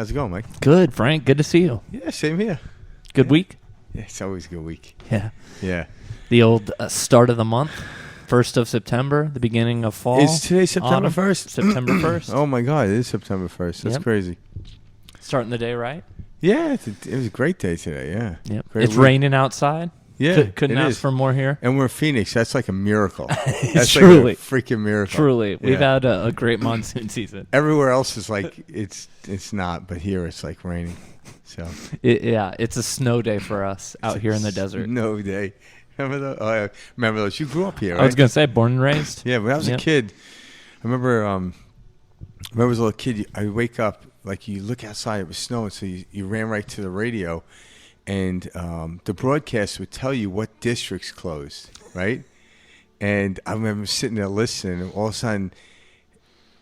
How's it going, Mike? Good, Frank. Good to see you. Yeah, same here. Good week? Yeah, it's always a good week. Yeah. Yeah. The old start of the month, 1st of September, the beginning of fall. Is today September 1st? September 1st. Oh, my God. It is September 1st. That's crazy. Starting the day right? Yeah, it was a great day today, yeah. Yep. Great It's week. raining outside. Yeah, Couldn't ask for more here. And we're in Phoenix. That's like a miracle. It's That's truly. like a freaking miracle. Truly. Yeah. We've had a great monsoon season. Everywhere else is like, it's not, but here it's like raining. So It's a snow day for us out here in the desert. Snow day. Remember those? Oh, yeah. Remember those? You grew up here, right? I was going to say, born and raised. Yeah, when I was a kid, I remember as a little kid, I wake up, like you look outside, it was snowing, so you ran right to the radio, and the broadcast would tell you what districts closed, right? And I remember sitting there listening, and all of a sudden,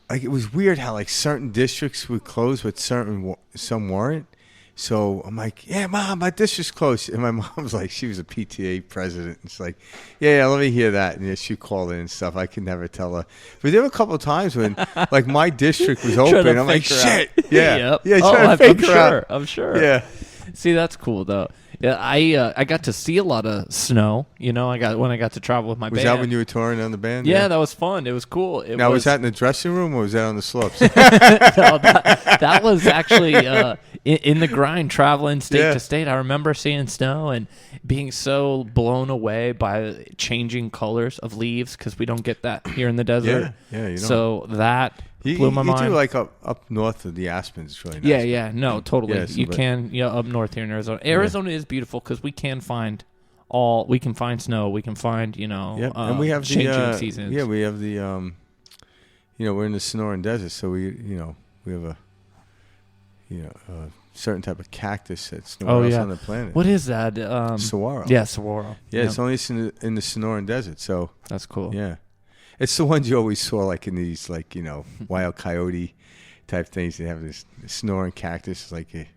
like it was weird how like certain districts would close, but some weren't. So I'm like, yeah, Mom, my district's closed. And my mom was like, she was a PTA president. And she's like, yeah, let me hear that. And yeah, she called in and stuff. I could never tell her. But there were a couple of times when, like, my district was open. I'm like, shit. Yeah. Yep. Yeah, trying to fake her out. I'm sure. Yeah. See, that's cool, though. Yeah, I got to see a lot of snow. You know, when I got to travel with my band. Was that when you were touring on the band? Yeah, that was fun. It was cool. Was that in the dressing room or was that on the slopes? No, that was actually in the grind, traveling state to state. I remember seeing snow and being so blown away by changing colors of leaves because we don't get that here in the desert. Yeah, you don't. So that blew my mind. You do like up north of the Aspens. It's really nice. Yeah. No, totally. Yeah, you can up north here in Arizona. Arizona is beautiful because we can find snow. We can find and we have changing seasons. Yeah, we have the we're in the Sonoran Desert, so we have a certain type of cactus that's nowhere else on the planet. What is that? Saguaro. Yeah, saguaro. Yeah, it's only in the Sonoran Desert. So that's cool. Yeah, it's the ones you always saw like in these wild coyote type things. They have this Sonoran cactus, it's like a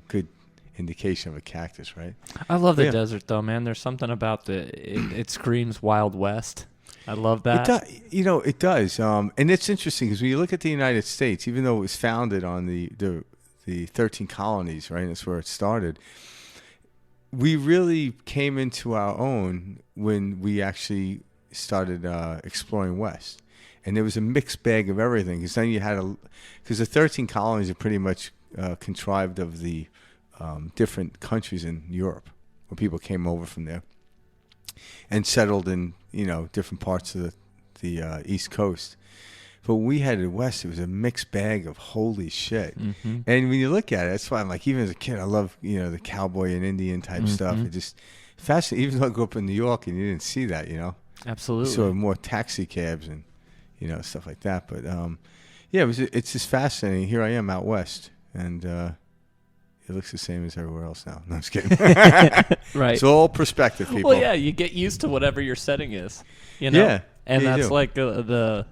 good indication of a cactus, right? I love the desert though, man. There's something about it screams Wild West. I love that. It does. And it's interesting because when you look at the United States, even though it was founded on the 13 colonies, right? That's where it started. We really came into our own when we actually started exploring West. And there was a mixed bag of everything because then you had because the 13 colonies are pretty much contrived of the different countries in Europe where people came over from there and settled in, different parts of the East Coast. But when we headed west, it was a mixed bag of holy shit. Mm-hmm. And when you look at it, that's why I'm like, even as a kid, I love, the cowboy and Indian type stuff. It just fascinating. Even though I grew up in New York and you didn't see that, Absolutely. You saw more taxi cabs and, stuff like that. But, it's just fascinating. Here I am out west. And it looks the same as everywhere else now. No, I'm just kidding. Right. It's all perspective, people. Well, yeah, you get used to whatever your setting is, Yeah. And that's like the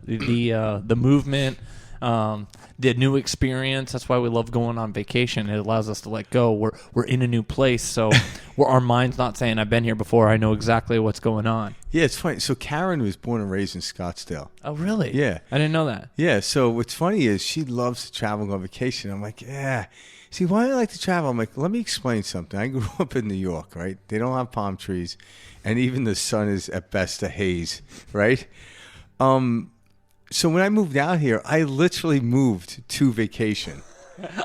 movement, the new experience. That's why we love going on vacation. It allows us to let go. We're in a new place, so our mind's not saying, I've been here before. I know exactly what's going on. Yeah, it's funny. So Karen was born and raised in Scottsdale. Oh, really? Yeah. I didn't know that. Yeah, so what's funny is she loves to travel and go on vacation. I'm like, yeah. See, why do I like to travel? I'm like, let me explain something. I grew up in New York, right? They don't have palm trees, and even the sun is at best a haze, right? So when I moved out here, I literally moved to vacation.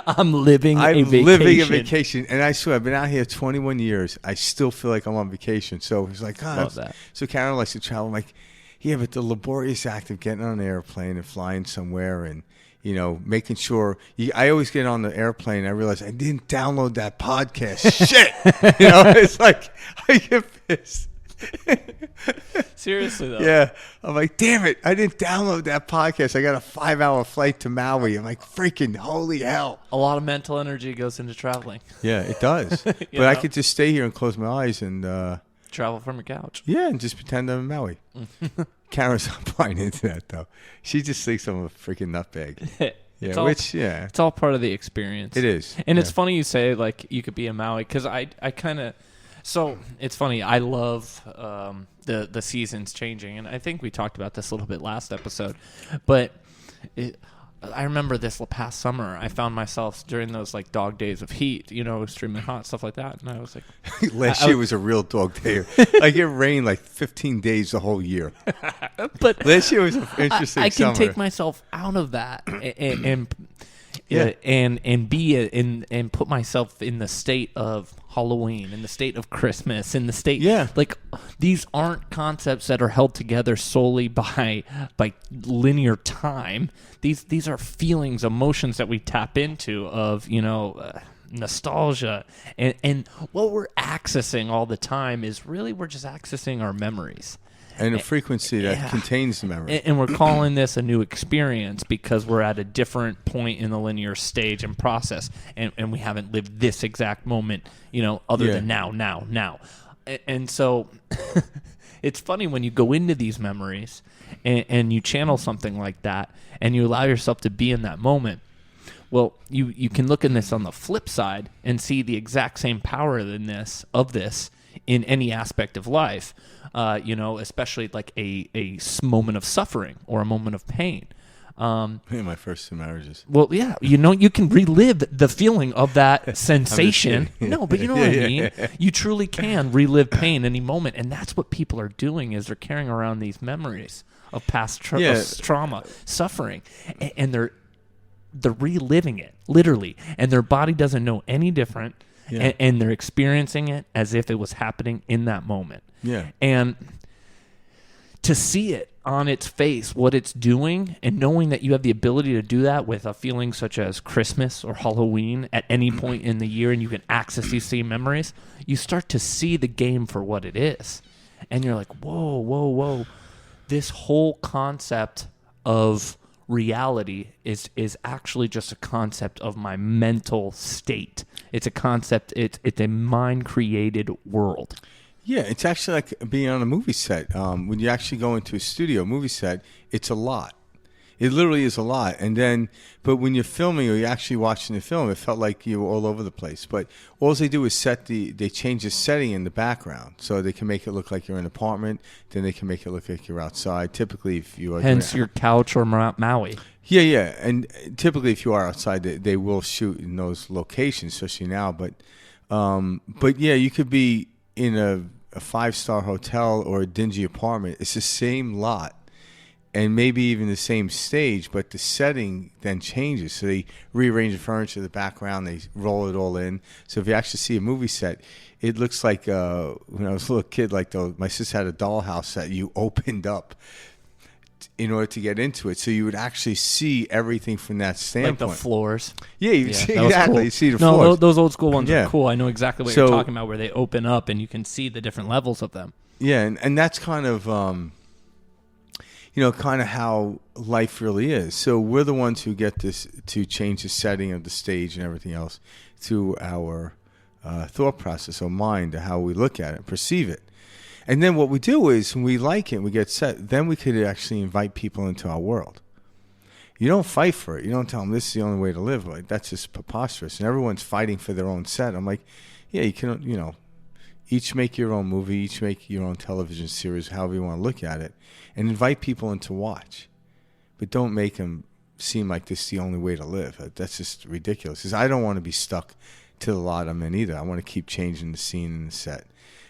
I'm living a vacation. And I swear, I've been out here 21 years. I still feel like I'm on vacation. So it's like, love that. So Karen likes to travel. I'm like, yeah, but the laborious act of getting on an airplane and flying somewhere and, making sure I always get on the airplane and I realize I didn't download that podcast. Shit. It's like, I get pissed. Seriously, though. Yeah. I'm like, damn it. I didn't download that podcast. I got a 5-hour flight to Maui. I'm like, freaking holy hell. A lot of mental energy goes into traveling. Yeah, it does. But I could just stay here and close my eyes and travel from your couch. Yeah, and just pretend I'm in Maui. Karen's not buying into that, though. She just thinks I'm a freaking nutbag. Yeah, it's all part of the experience. It is. And it's funny you say, like, you could be in Maui, because I kind of... So, it's funny. I love the seasons changing, and I think we talked about this a little bit last episode. But I remember this past summer, I found myself during those like dog days of heat, extremely hot, stuff like that. And I was like, last year was a real dog day. Like it rained like 15 days the whole year. But last year was an interesting I can summer. take myself out of that and be and put myself in the state of Halloween, in the state of Christmas, in the state like these aren't concepts that are held together solely by linear time. These are feelings, emotions that we tap into of nostalgia, and what we're accessing all the time is really we're just accessing our memories. And a frequency that contains the memory. And we're calling this a new experience because we're at a different point in the linear stage and process. And we haven't lived this exact moment, other than now. And so it's funny when you go into these memories and you channel something like that and you allow yourself to be in that moment. Well, you can look in this on the flip side and see the exact same power of this in any aspect of life. Especially like a moment of suffering or a moment of pain. My first 2 marriages. Well, yeah, you can relive the feeling of that sensation. No, but you know what I mean? You truly can relive pain any moment. And that's what people are doing is they're carrying around these memories of past trauma, suffering. And they're reliving it, literally. And their body doesn't know any different. Yeah. And they're experiencing it as if it was happening in that moment. Yeah. And to see it on its face, what it's doing, and knowing that you have the ability to do that with a feeling such as Christmas or Halloween at any point in the year, and you can access these same memories, you start to see the game for what it is. And you're like, whoa. This whole concept of reality is actually just a concept of my mental state. It's a concept, it's a mind-created world. Yeah, it's actually like being on a movie set. When you actually go into a studio movie set, it's a lot. It literally is a lot. But when you're filming or you're actually watching the film, it felt like you were all over the place. But all they do is they change the setting in the background. So they can make it look like you're in an apartment. Then they can make it look like you're outside. Typically, if you are... Hence your couch or Maui. Yeah. And typically, if you are outside, they will shoot in those locations, especially now. But yeah, you could be in a 5-star hotel or a dingy apartment. It's the same lot. And maybe even the same stage, but the setting then changes. So they rearrange the furniture, the background, they roll it all in. So if you actually see a movie set, it looks like when I was a little kid, like my sister had a dollhouse that you opened up in order to get into it. So you would actually see everything from that standpoint. Like the floors. Yeah, you see exactly. Cool. You see the floors. No, those old school ones are cool. I know exactly what you're talking about, where they open up and you can see the different levels of them. Yeah, and that's kind of... kind of how life really is. So we're the ones who get this to change the setting of the stage and everything else through our thought process or mind, or how we look at it, perceive it. And then what we do is when we like it, we get set, then we could actually invite people into our world. You don't fight for it. You don't tell them this is the only way to live. Like, that's just preposterous. And everyone's fighting for their own set. I'm like, yeah, you can, each make your own movie, each make your own television series, however you want to look at it, and invite people in to watch. But don't make them seem like this is the only way to live. That's just ridiculous. Because I don't want to be stuck to the lot I'm in either. I want to keep changing the scene and the set.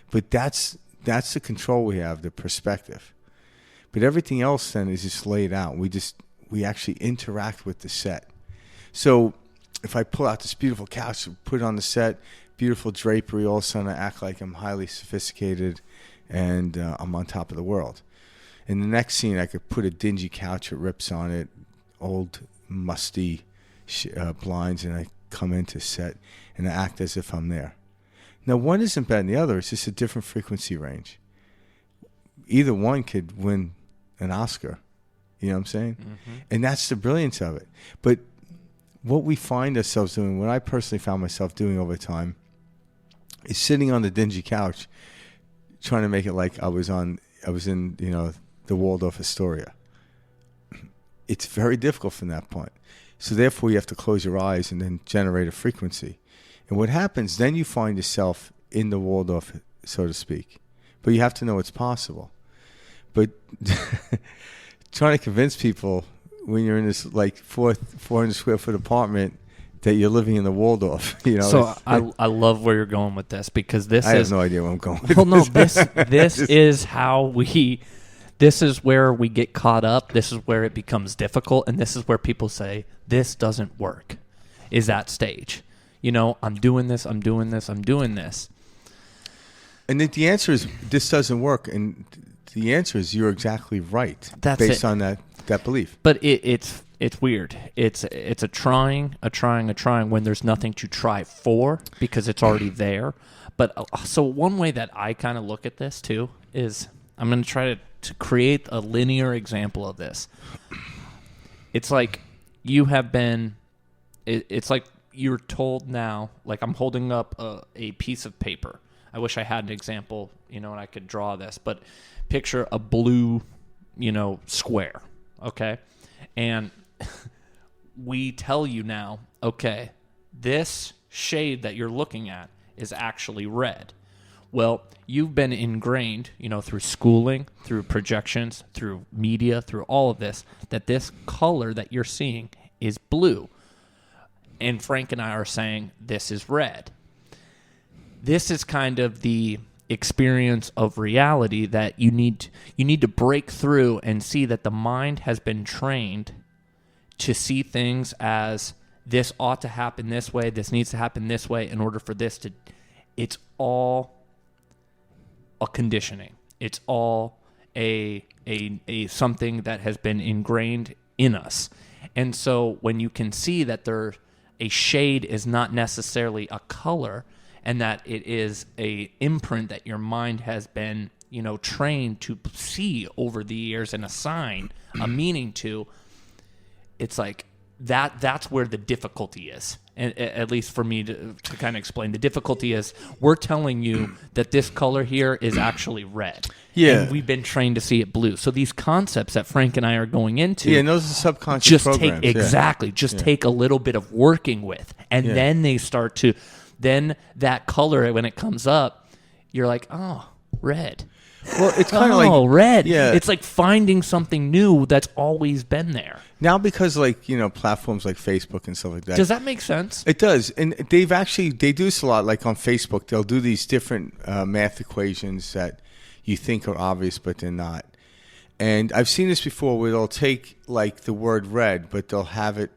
But that's the control we have, the perspective. But everything else then is just laid out. We actually interact with the set. So if I pull out this beautiful couch, put it on the set, beautiful drapery, all of a sudden I act like I'm highly sophisticated and I'm on top of the world. In the next scene, I could put a dingy couch with rips on it, old musty blinds, and I come into set and I act as if I'm there. Now, one isn't better than the other. It's just a different frequency range. Either one could win an Oscar. You know what I'm saying? Mm-hmm. And that's the brilliance of it. But what we find ourselves doing, what I personally found myself doing over time, is sitting on the dingy couch trying to make it like I was in, the Waldorf Astoria. It's very difficult from that point. So therefore, you have to close your eyes and then generate a frequency. And what happens, then you find yourself in the Waldorf, so to speak. But you have to know it's possible. But trying to convince people when you're in this like 400 square foot apartment that you're living in the Waldorf. You know. So I love where you're going with this, because I have no idea where I'm going. Well, no, this is how we. This is where we get caught up. This is where it becomes difficult, and this is where people say this doesn't work. Is that stage? You know, I'm doing this. I'm doing this. I'm doing this. And the answer is this doesn't work, and the answer is you're exactly right. That's based it. on that belief. But it's weird. It's a trying when there's nothing to try for because it's already there. But so one way that I kind of look at this too is I'm going to try to create a linear example of this. It's like you have been. It's like you're told now. Like I'm holding up a piece of paper. I wish I had an example, and I could draw this. But picture a blue, square. Okay, and we tell you now, okay, this shade that you're looking at is actually red. Well, you've been ingrained, through schooling, through projections, through media, through all of this, that this color that you're seeing is blue. And Frank and I are saying this is red. This is kind of the experience of reality that you need to break through and see that the mind has been trained to see things as this ought to happen this way, this needs to happen this way in order for this to. It's all a conditioning. It's all a something that has been ingrained in us. And so when you can see that a shade is not necessarily a color, and that it is a imprint that your mind has been, trained to see over the years and assign a meaning to, it's like that's where the difficulty is. And at least for me to kind of explain, the difficulty is we're telling you that this color here is actually red. Yeah. And we've been trained to see it blue. So these concepts that Frank and I are going into. Yeah, and those are subconscious programs. Take a little bit of working with. And then they start to, then that color, when it comes up, you're like, oh, red. Well, it's kind of like red. Yeah. It's like finding something new that's always been there. Now because platforms like Facebook and stuff like that. Does that make sense? It does. And they do this a lot. Like on Facebook, they'll do these different math equations that you think are obvious, but they're not. And I've seen this before where they'll take like the word red, but they'll have it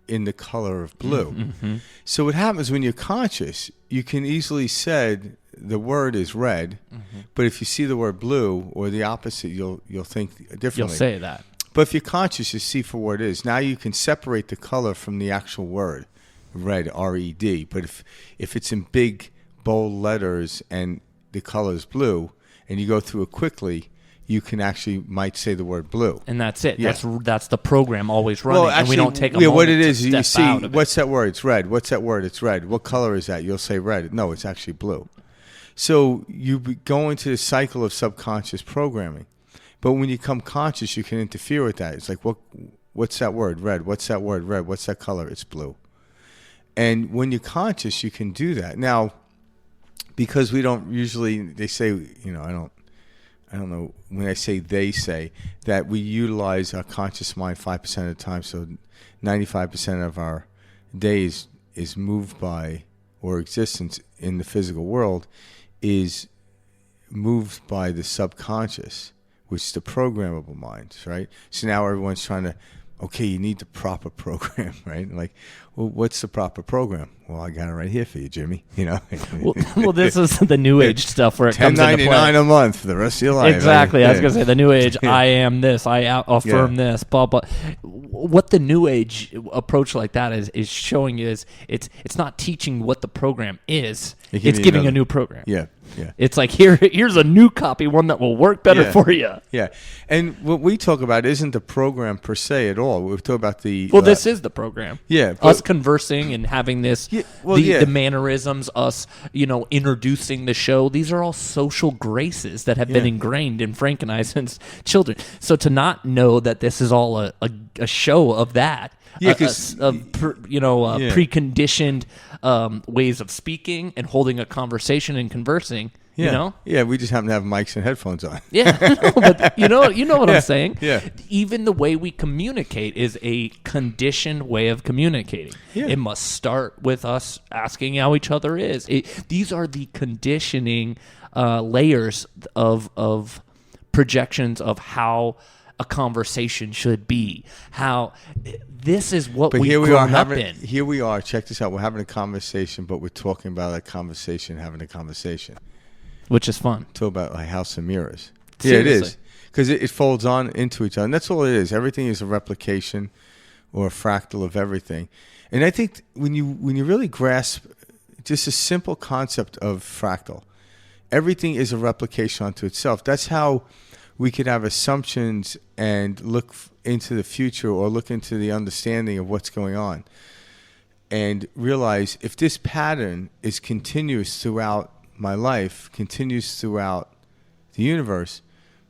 in the color of blue. Mm-hmm. So what happens when you're conscious, you can easily say the word is red, but if you see the word blue or the opposite, you'll think differently. You'll say that. But if you're conscious, you see for what it is. Now you can separate the color from the actual word, red, R-E-D. But if it's in big, bold letters and the color is blue, and you go through it quickly, you can might say the word blue. And that's it. Yeah. That's the program always running. And we don't take a moment what it is, to you step out see, of what's that word? It's red. What's that word? It's red. What color is that? You'll say red. No, it's actually blue. So you go into the cycle of subconscious programming. But when you become conscious, you can interfere with that. It's like, what's that word? Red. What's that word? Red. What's that color? It's blue. And when you're conscious, you can do that. Now, because we don't usually, they say, I don't know, when I say they say, that we utilize our conscious mind 5% of the time, so 95% of our days is moved by, or existence in the physical world is moved by the subconscious, which is the programmable mind, right? So now everyone's trying to, okay, you need the proper program, right? Like, well, what's the proper program? Well, I got it right here for you, Jimmy. Well, this is the new age stuff where it comes into play. $10.99 a month for the rest of your life. Exactly. Right? I was going to say the new age. I am this. I affirm this. Blah blah. What the new age approach like that is showing you is it's not teaching what the program is. It's giving a new program. Yeah. Yeah. It's like here's a new copy, one that will work better for you. Yeah. And what we talk about isn't the program per se at all. We talk about the this is the program. Yeah. Us conversing and having this the mannerisms, us, introducing the show. These are all social graces that have been ingrained in Frank and I since children. So to not know that this is all a show of that. Preconditioned ways of speaking and holding a conversation and conversing Yeah. You know? Yeah, we just happen to have mics and headphones on. Yeah, no, but you know what I'm saying? Yeah. Even the way we communicate is a conditioned way of communicating. Yeah. It must start with us asking how each other is. These are the conditioning layers of projections of how a conversation should be. How this is what But we've here we grown are up having, in. here we are, check this out. We're having a conversation, but we're talking about that conversation, having a conversation. Which is fun. Talk about like House of Mirrors. Seriously. Yeah, it is. Because it folds on into each other. And that's all it is. Everything is a replication or a fractal of everything. And I think when you really grasp just a simple concept of fractal, everything is a replication onto itself. That's how we could have assumptions and look into the future or look into the understanding of what's going on. And realize if this pattern is continuous throughout my life, continues throughout the universe,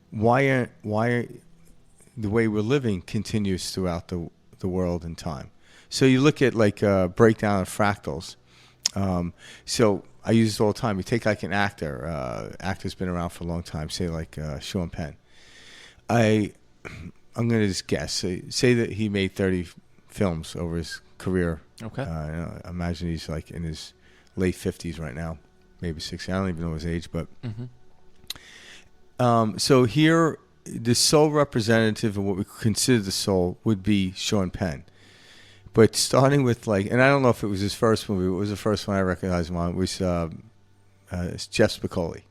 why the way we're living continues throughout the world and time. So you look at like a breakdown of fractals. So I use this all the time. You take like an actor. Actor's been around for a long time. Say like Sean Penn. I'm going to just guess. Say that he made 30 films over his career. Okay. I imagine he's like in his late 50s right now. Maybe 60. I don't even know his age, but so here, the sole representative of what we consider the soul would be Sean Penn. But starting with like, and I don't know if it was his first movie. It was the first one I recognized him on. It was Jeff Spicoli.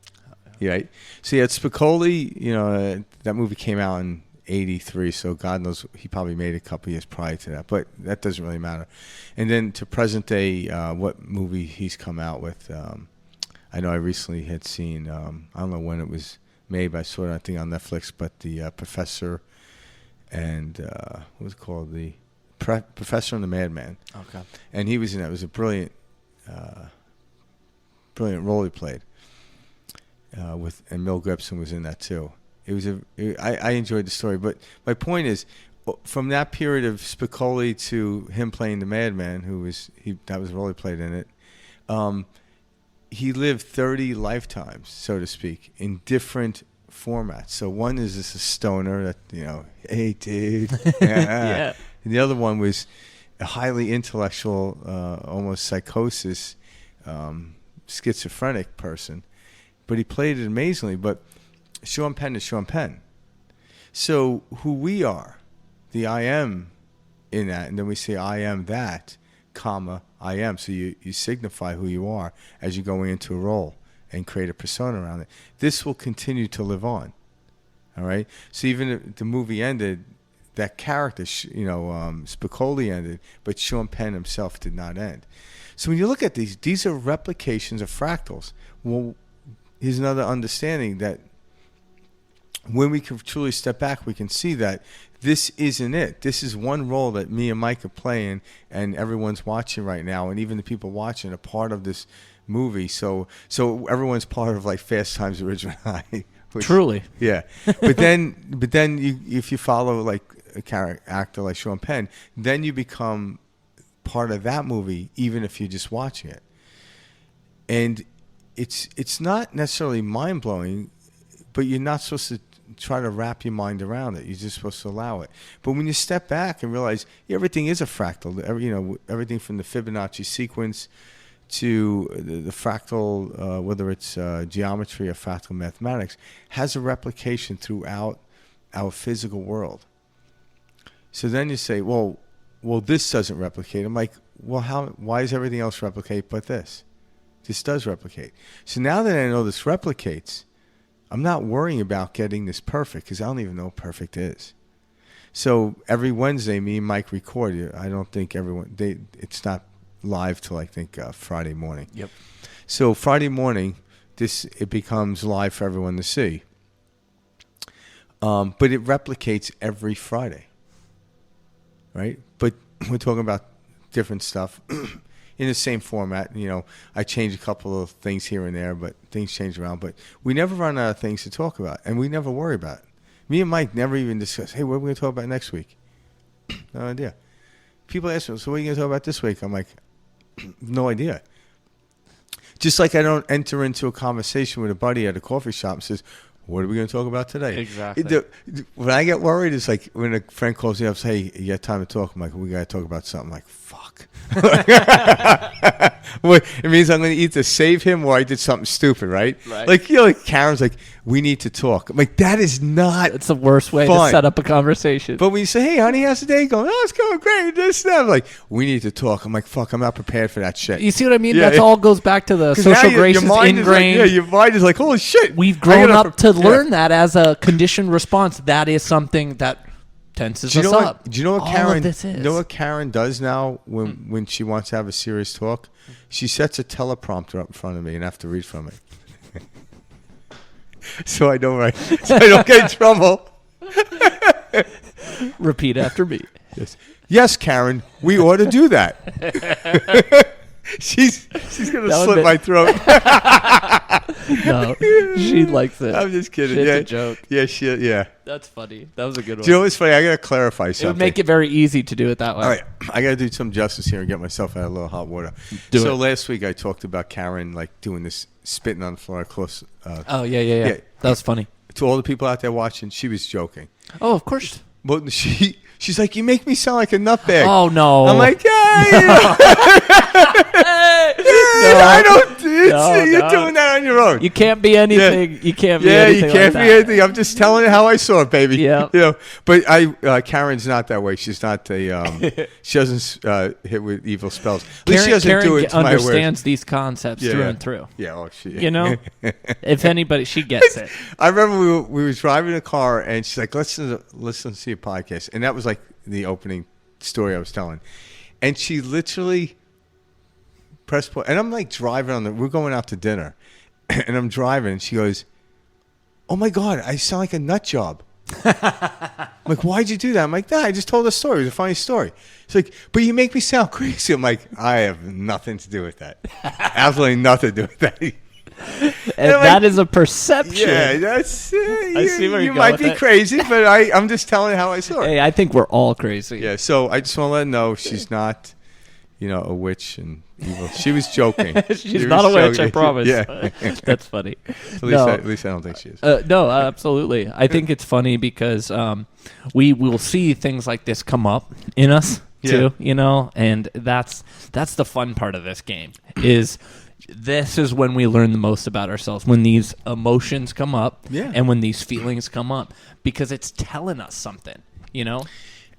Yeah. Right? So yeah, Spicoli. That movie came out in '83, so God knows he probably made a couple years prior to that. But that doesn't really matter. And then to present day, what movie he's come out with. I know I recently had seen, I don't know when it was made, but I saw it, I think, on Netflix, but the Professor and, what was it called? The Professor and the Madman. Okay. And he was in that. It was a brilliant role he played. And Mel Gibson was in that too. I enjoyed the story, but my point is, from that period of Spicoli to him playing the Madman, that was the role he played in it, he lived 30 lifetimes, so to speak, in different formats. So one is this a stoner that, hey, dude. Yeah. And the other one was a highly intellectual, almost psychosis, schizophrenic person. But he played it amazingly. But Sean Penn is Sean Penn. So who we are, the I am in that, and then we say I am that, comma, I am. So you signify who you are as you go into a role and create a persona around it. This will continue to live on. All right? So even if the movie ended, that character, Spicoli ended, but Sean Penn himself did not end. So when you look at these are replications of fractals. Well, here's another understanding that when we can truly step back, we can see that this isn't it. This is one role that me and Mike are playing, and everyone's watching right now, and even the people watching are part of this movie. So everyone's part of like Fast Times at Ridgemont High. Truly. Yeah. But then if you follow like a character actor like Sean Penn, then you become part of that movie, even if you're just watching it. And it's not necessarily mind blowing, but you're not supposed to try to wrap your mind around it. You're just supposed to allow it. But when you step back and realize everything is a fractal, everything from the Fibonacci sequence to the fractal, whether it's geometry or fractal mathematics, has a replication throughout our physical world. So then you say, well, this doesn't replicate. I'm like, well, why does everything else replicate but this? This does replicate. So now that I know this replicates, I'm not worrying about getting this perfect because I don't even know what perfect is. So every Wednesday, me and Mike record it. I don't think it's not live till I think Friday morning. Yep. So Friday morning, it becomes live for everyone to see. But it replicates every Friday, right? But we're talking about different stuff in the same format. I change a couple of things here and there, but things change around. But we never run out of things to talk about, and we never worry about it. Me and Mike never even discuss, hey, what are we going to talk about next week? No idea. People ask me, so what are you going to talk about this week? I'm like, no idea. Just like I don't enter into a conversation with a buddy at a coffee shop and says, what are we going to talk about today? Exactly. When I get worried, it's like when a friend calls me up and says, hey, you got time to talk? I'm like, we got to talk about something. I'm like, fuck. Well, it means I'm going to either save him or I did something stupid, right? Like, like Karen's like, we need to talk. I'm like, that is not It's the worst way fun. to set up a conversation. But when you say, hey, honey, how's the day going? Oh, it's going great. This, that. I'm like, we need to talk. I'm like, fuck, I'm not prepared for that shit. You see what I mean? Yeah, That all goes back to the social graces ingrained. Your mind is like, holy shit. We've grown up to learn that as a conditioned response. That is something that tenses us up. Do you know what All Karen? of this is. You know what Karen does now when she wants to have a serious talk? She sets a teleprompter up in front of me and I have to read from it. So I don't get in trouble. Repeat after me. Yes, Karen, we ought to do that. She's gonna slit my throat. No, she likes it. I'm just kidding. It's Yeah, a joke. Yeah. That's funny. That was a good one. Do you know what's funny? I gotta clarify something. It would make it very easy to do it that way. All right, I gotta do some justice here and get myself out of a little hot water. Do it. Last week I talked about Karen like doing this spitting on the floor close. Oh yeah. That was funny. To all the people out there watching, she was joking. Oh, of course. But she's like, you make me sound like a nutbag. Oh no. I'm like, I don't. You're doing that on your own. You can't be anything. Yeah. You can't be anything. You can't like be that. anything. I'm just telling you how I saw it, baby. Yeah. But Karen's not that way. She's not a. She doesn't hit with evil spells. At least she doesn't Karen do it to my words. understands these concepts through and through. Yeah. Oh, she. You know, if anybody, she gets it. I remember we were driving a car and she's like, listen to see a podcast, and that was like the opening story I was telling, and she literally pressed play, and I'm like driving we're going out to dinner, and I'm driving, and she goes, oh my God, I sound like a nut job. I'm like, why'd you do that? I'm like, nah, I just told a story. It was a funny story. She's like, but you make me sound crazy. I'm like, I have nothing to do with that. Absolutely nothing to do with that. And that is a perception. Yeah, that's. I see where you you're going might with be it. crazy, but I'm just telling you how I saw it. Hey, I think we're all crazy. Yeah, so I just want to let her know she's not, a witch and evil. She was joking. She's not a witch, I promise. Yeah, That's funny. at least I don't think she is. No, absolutely. I think it's funny because we will see things like this come up in us too, and that's the fun part of this game is. This is when we learn the most about ourselves, when these emotions come up and when these feelings come up, because it's telling us something,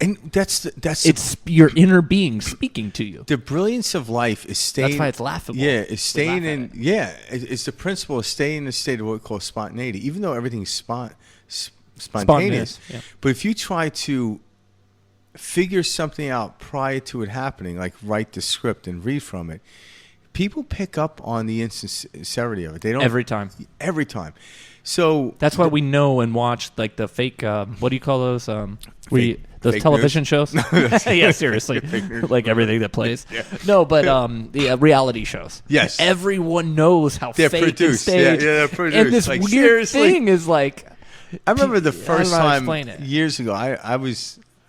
And that's it's your inner being speaking to you. the brilliance of life is staying. That's why it's laughable. Yeah, it's staying laugh in. at it. Yeah, it's the principle of staying in a state of what we call spontaneity, even though everything's spontaneous. Yeah. But if you try to figure something out prior to it happening, like write the script and read from it, people pick up on the insincerity of it. They don't Every time. Every time. So That's why we know and watch like the fake. What do you call those? Those fake television news? shows. Yeah, seriously, like everything that plays. Yeah. No, but the reality shows. Yes. everyone knows how They're fake and produced. staged. Yeah, they're produced. And this Like, weird seriously? thing is like. I remember the I don't first know how to time explain it. years ago. I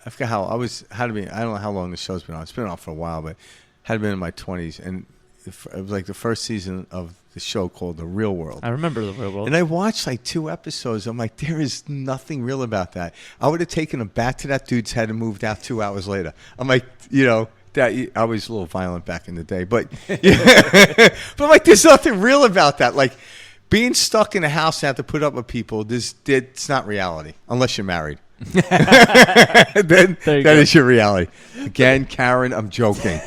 forgot how I was. I don't know how long the show's been on. It's been on for a while, but had been in my 20s, and it was like the first season of the show called The Real World. I remember the real world. And I watched like 2 episodes. I'm like, there is nothing real about that. I would have taken a bat to that dude's head and moved out 2 hours later. I'm like, that I was a little violent back in the day, but but I'm like, there's nothing real about that. Like being stuck in a house and have to put up with people. It's not reality unless you're married. Then that is your reality. Again, Karen, I'm joking.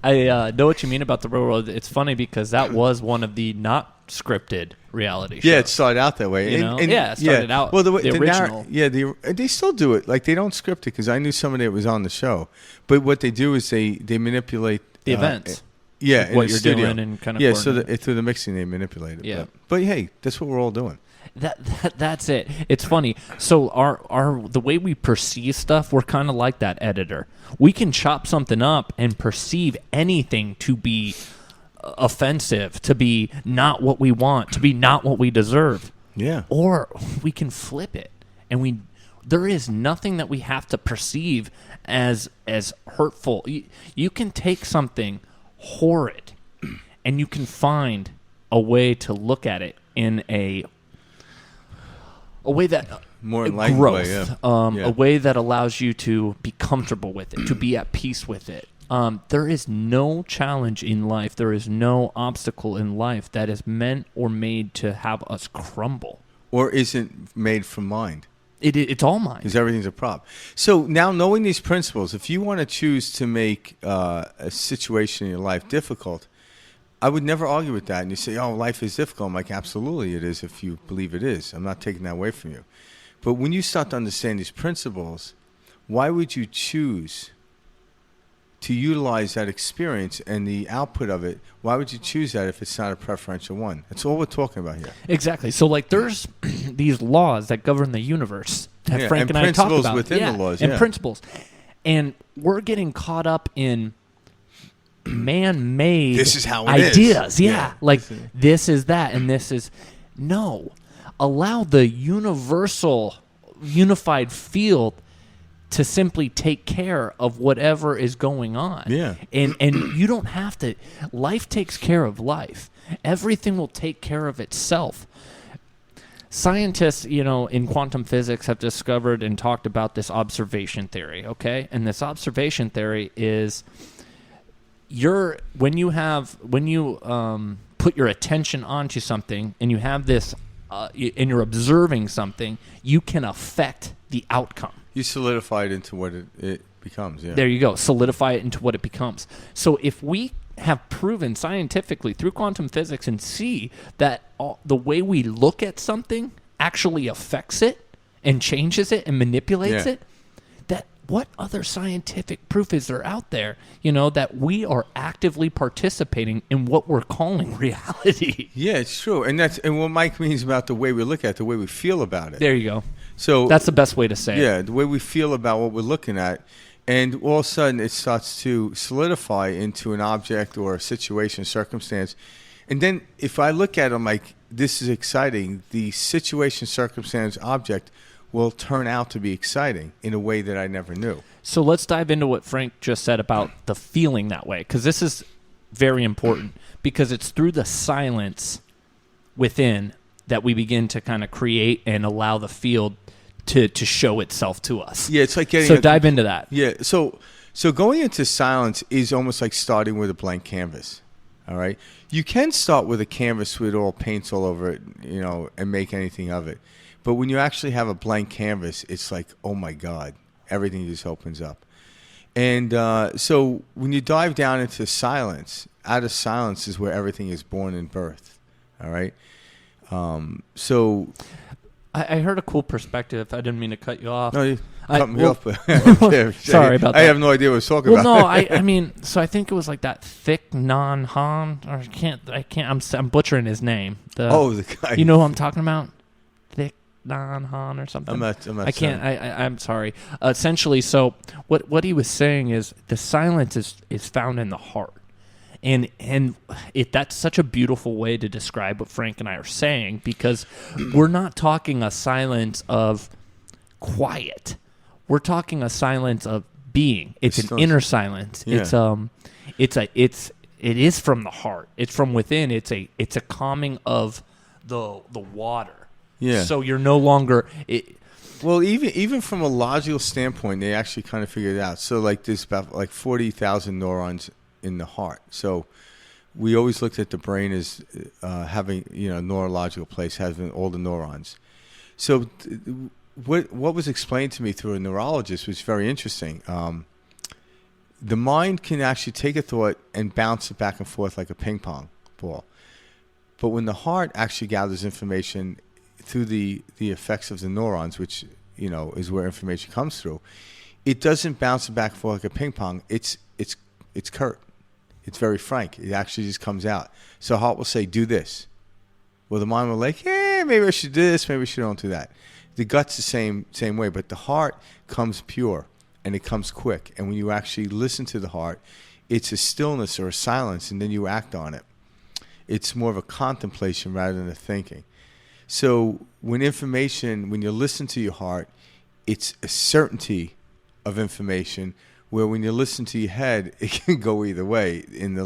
I know what you mean about the real world. It's funny because that was one of the not scripted reality shows. Yeah, it started out that way. It started out well, the original. They still do it. Like they don't script it because I knew somebody that was on the show. But what they do is they manipulate the events. Yeah, in what the you're studio. doing and kind of so through the mixing they manipulate it. Yeah. But hey, that's what we're all doing. That's it. It's funny. So our the way we perceive stuff, we're kind of like that editor. We can chop something up and perceive anything to be offensive, to be not what we want, to be not what we deserve. Yeah. Or we can flip it, and there is nothing that we have to perceive as hurtful. You can take something horrid and you can find a way to look at it in a way that more enlightened growth, way, yeah. A way that allows you to be comfortable with it, to be at peace with it. There is no challenge in life, there is no obstacle in life that is meant or made to have us crumble. Or isn't made from mind. It's all mind. Because everything's a prop. So now knowing these principles, if you want to choose to make a situation in your life difficult, I would never argue with that. And you say, oh, life is difficult. I'm like, absolutely it is if you believe it is. I'm not taking that away from you. But when you start to understand these principles, why would you choose to utilize that experience and the output of it? Why would you choose that if it's not a preferential one? That's all we're talking about here. Exactly. So like there's these laws that govern the universe that Frank and I talked about. And principles within the laws. And principles. And we're getting caught up in man-made this is how it ideas. is. Yeah. Like this is that and this is... No. Allow the universal, unified field to simply take care of whatever is going on. Yeah. And you don't have to. Life takes care of life. Everything will take care of itself. Scientists, in quantum physics have discovered and talked about this observation theory, okay? And this observation theory is when you put your attention onto something and you have this and you're observing something, you can affect the outcome. You solidify it into what it becomes. Yeah. There you go. Solidify it into what it becomes. So if we have proven scientifically through quantum physics and see that the way we look at something actually affects it and changes it and manipulates it, that what other scientific proof is there out there, that we are actively participating in what we're calling reality? Yeah, it's true. And what Mike means about the way we look at it, the way we feel about it. There you go. So that's the best way to say it. Yeah, the way we feel about what we're looking at. And all of a sudden it starts to solidify into an object or a situation, circumstance. And then if I look at it, I'm like, this is exciting. The situation, circumstance, object will turn out to be exciting in a way that I never knew. So let's dive into what Frank just said about the feeling that way, because this is very important, because it's through the silence within that we begin to kind of create and allow the field to show itself to us. Yeah, it's like getting... So dive into that. Yeah, so going into silence is almost like starting with a blank canvas, all right? You can start with a canvas with all paints all over it, and make anything of it. But when you actually have a blank canvas, it's like, oh, my God, everything just opens up. And so when you dive down into silence, out of silence is where everything is born and birthed, all right? So... I heard a cool perspective. I didn't mean to cut you off. No, you cut me off. But sorry about that. I have no idea what I was talking about. Well, no, I mean, so I think it was like that Thich Nhat Hanh, or I can't, I'm butchering his name. The guy. You know who I'm talking about? Thich Nhat Hanh or something? I'm not I can't, I'm sorry. Essentially, so what he was saying is the silence is found in the heart. And that's such a beautiful way to describe what Frank and I are saying, because we're not talking a silence of quiet. We're talking a silence of being. It's an inner silence. Yeah. It is from the heart. It's from within. It's a calming of the water. Yeah. So you're no longer. Well, even from a logical standpoint, they actually kind of figured it out. So like there's about 40,000 neurons in the heart. So we always looked at the brain as having, neurological place, having all the neurons. So what was explained to me through a neurologist was very interesting. The mind can actually take a thought and bounce it back and forth like a ping pong ball. But when the heart actually gathers information through the effects of the neurons, which, is where information comes through, it doesn't bounce it back and forth like a ping pong. It's curt. It's very frank. It actually just comes out. So heart will say, do this. Well, the mind will maybe I should do this, maybe I should don't do that. The gut's the same way, but the heart comes pure and it comes quick. And when you actually listen to the heart, it's a stillness or a silence, and then you act on it. It's more of a contemplation rather than a thinking. So when you listen to your heart, it's a certainty of information, where when you listen to your head, it can go either way in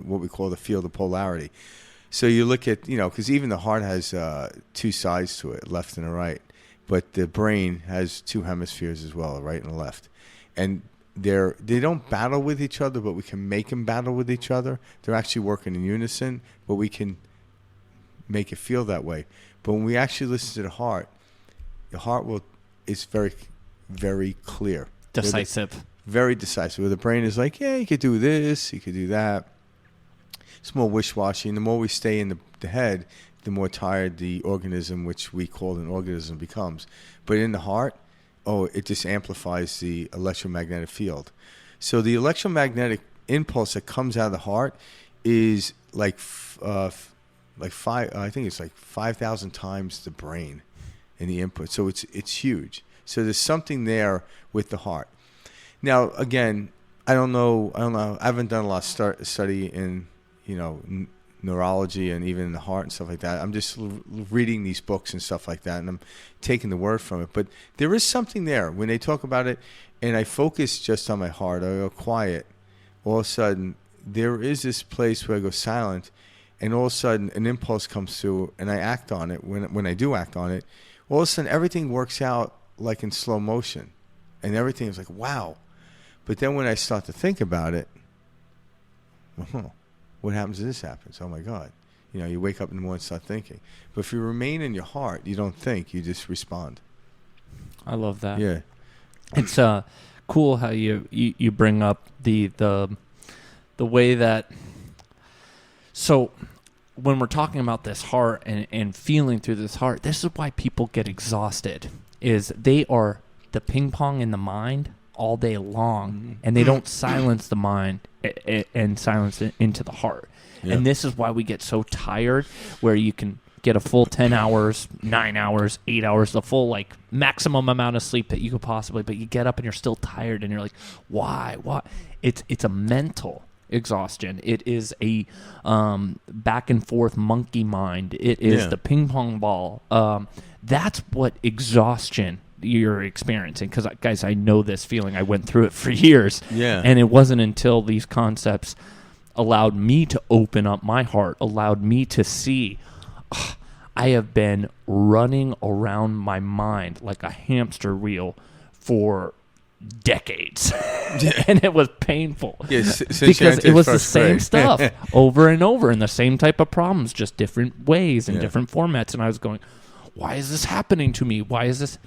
what we call the field of polarity. So you look at, because even the heart has two sides to it, left and a right, but the brain has two hemispheres as well, a right and a left. And they don't battle with each other, but we can make them battle with each other. They're actually working in unison, but we can make it feel that way. But when we actually listen to the heart is very, very clear. Decisive. Very decisive. Where the brain is like, yeah, you could do this, you could do that. It's more wish-washy. And the more we stay in the head, the more tired the organism, which we call an organism, becomes. But in the heart, it just amplifies the electromagnetic field. So the electromagnetic impulse that comes out of the heart is like I think it's like 5,000 times the brain in the input. So it's huge. So there's something there with the heart. Now, again, I don't know. I haven't done a lot of study in, neurology and even in the heart and stuff like that. I'm just reading these books and stuff like that, and I'm taking the word from it. But there is something there when they talk about it, and I focus just on my heart. I go quiet. All of a sudden, there is this place where I go silent, and all of a sudden, an impulse comes through, and I act on it. When I do act on it, all of a sudden, everything works out like in slow motion, and everything is like, wow. But then when I start to think about it, what happens if this happens? Oh, my God. You wake up in the morning and start thinking. But if you remain in your heart, you don't think. You just respond. I love that. Yeah. It's cool how you bring up the way that... So when we're talking about this heart and feeling through this heart, this is why people get exhausted, is they are the ping pong in the mind all day long, and they don't silence the mind and silence it into the heart. Yeah. And this is why we get so tired, where you can get a full 10 hours, 9 hours, 8 hours, the full maximum amount of sleep that you could possibly, but you get up and you're still tired and you're like, why? It's a mental exhaustion. It is a back and forth monkey mind. It is the ping pong ball. That's what exhaustion you're experiencing, because guys, I know this feeling. I went through it for years, and it wasn't until these concepts allowed me to open up my heart, allowed me to see I have been running around my mind like a hamster wheel for decades. And it was painful, because it was the same stuff over and over, and the same type of problems, just different ways and different formats. And I was going, why is this happening to me? Why is this?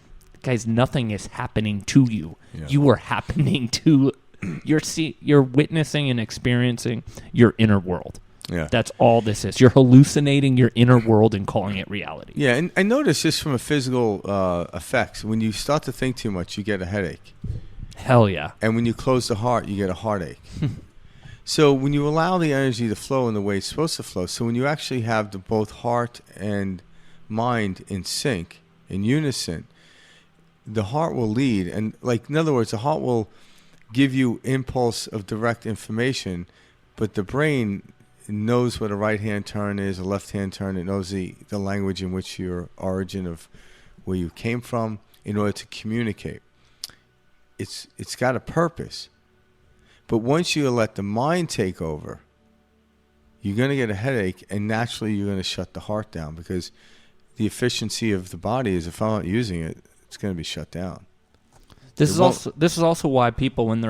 Guys, nothing is happening to you. You are happening to you're witnessing and experiencing your inner world. That's all this is. You're hallucinating your inner world and calling it reality. Yeah, and I noticed just from a physical effects, when you start to think too much, you get a headache. Hell yeah. And when you close the heart, you get a heartache. So when you allow the energy to flow in the way it's supposed to flow, so when you actually have both heart and mind in sync, in unison, the heart will lead. And in other words, the heart will give you impulse of direct information, but the brain knows what a right-hand turn is, a left-hand turn. It knows the language in which your origin of where you came from in order to communicate. It's got a purpose. But once you let the mind take over, you're going to get a headache, and naturally you're going to shut the heart down, because the efficiency of the body is, if I'm not using it, it's going to be shut down. This is also why people, when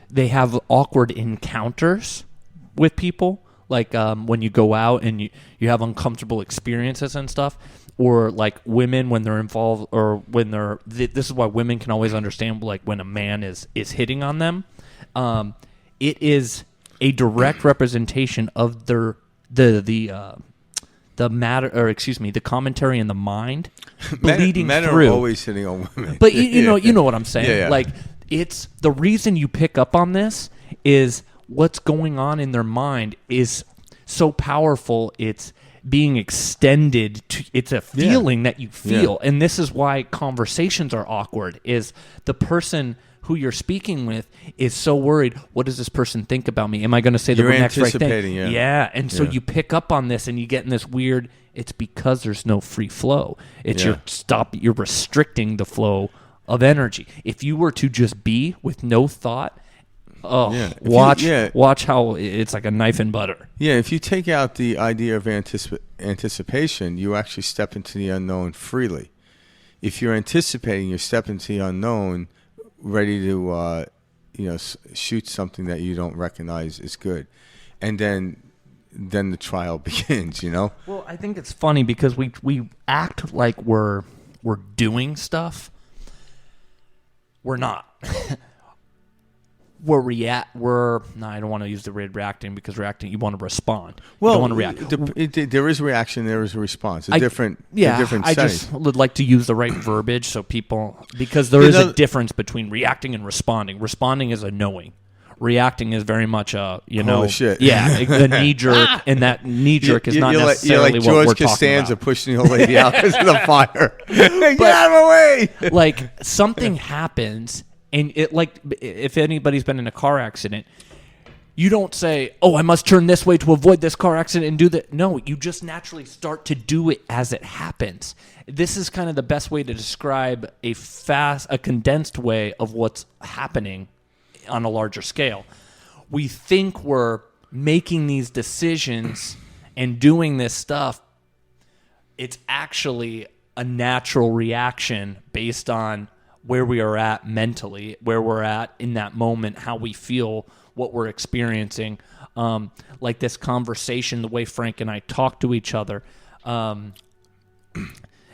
they have awkward encounters with people, when you go out and you have uncomfortable experiences and stuff, or women when they're involved, or when this is why women can always understand when a man is hitting on them. It is a direct representation of the matter, or excuse me, the commentary in the mind bleeding men through. Are always hitting on women. But you know what I'm saying. Yeah. It's the reason you pick up on this is what's going on in their mind is so powerful. It's being extended to. It's a feeling that you feel, and this is why conversations are awkward. Is the person who you're speaking with is so worried, what does this person think about me? Am I going to say the next right thing? Yeah. And so you pick up on this and you get in this weird, it's because there's no free flow. It's you're restricting the flow of energy. If you were to just be with no thought, watch how it's like a knife and butter. Yeah, if you take out the idea of anticipation, you actually step into the unknown freely. If you're anticipating, you step into the unknown, ready to shoot something that you don't recognize is good, and then the trial begins. Well, I think it's funny because we act like we're doing stuff. We're not. I don't want to use the word reacting, because reacting, you want to respond. Well, you don't want to react. There is reaction, there is a response. I just would like to use the right verbiage so people, because there is a difference between reacting and responding. Responding is a knowing. Reacting is very much a, holy shit. Yeah, a knee-jerk, and that knee-jerk is not necessarily what we're talking about. George Costanza pushing the old lady out because of the fire. Get out of the way! Like, something happens, and it, like, if anybody's been in a car accident, you don't say, I must turn this way to avoid this car accident and do that. No, you just naturally start to do it as it happens. This is kind of the best way to describe a condensed way of what's happening on a larger scale. We think we're making these decisions and doing this stuff. It's actually a natural reaction based on where we are at mentally, where we're at in that moment, how we feel, what we're experiencing. Like this conversation, the way Frank and I talk to each other.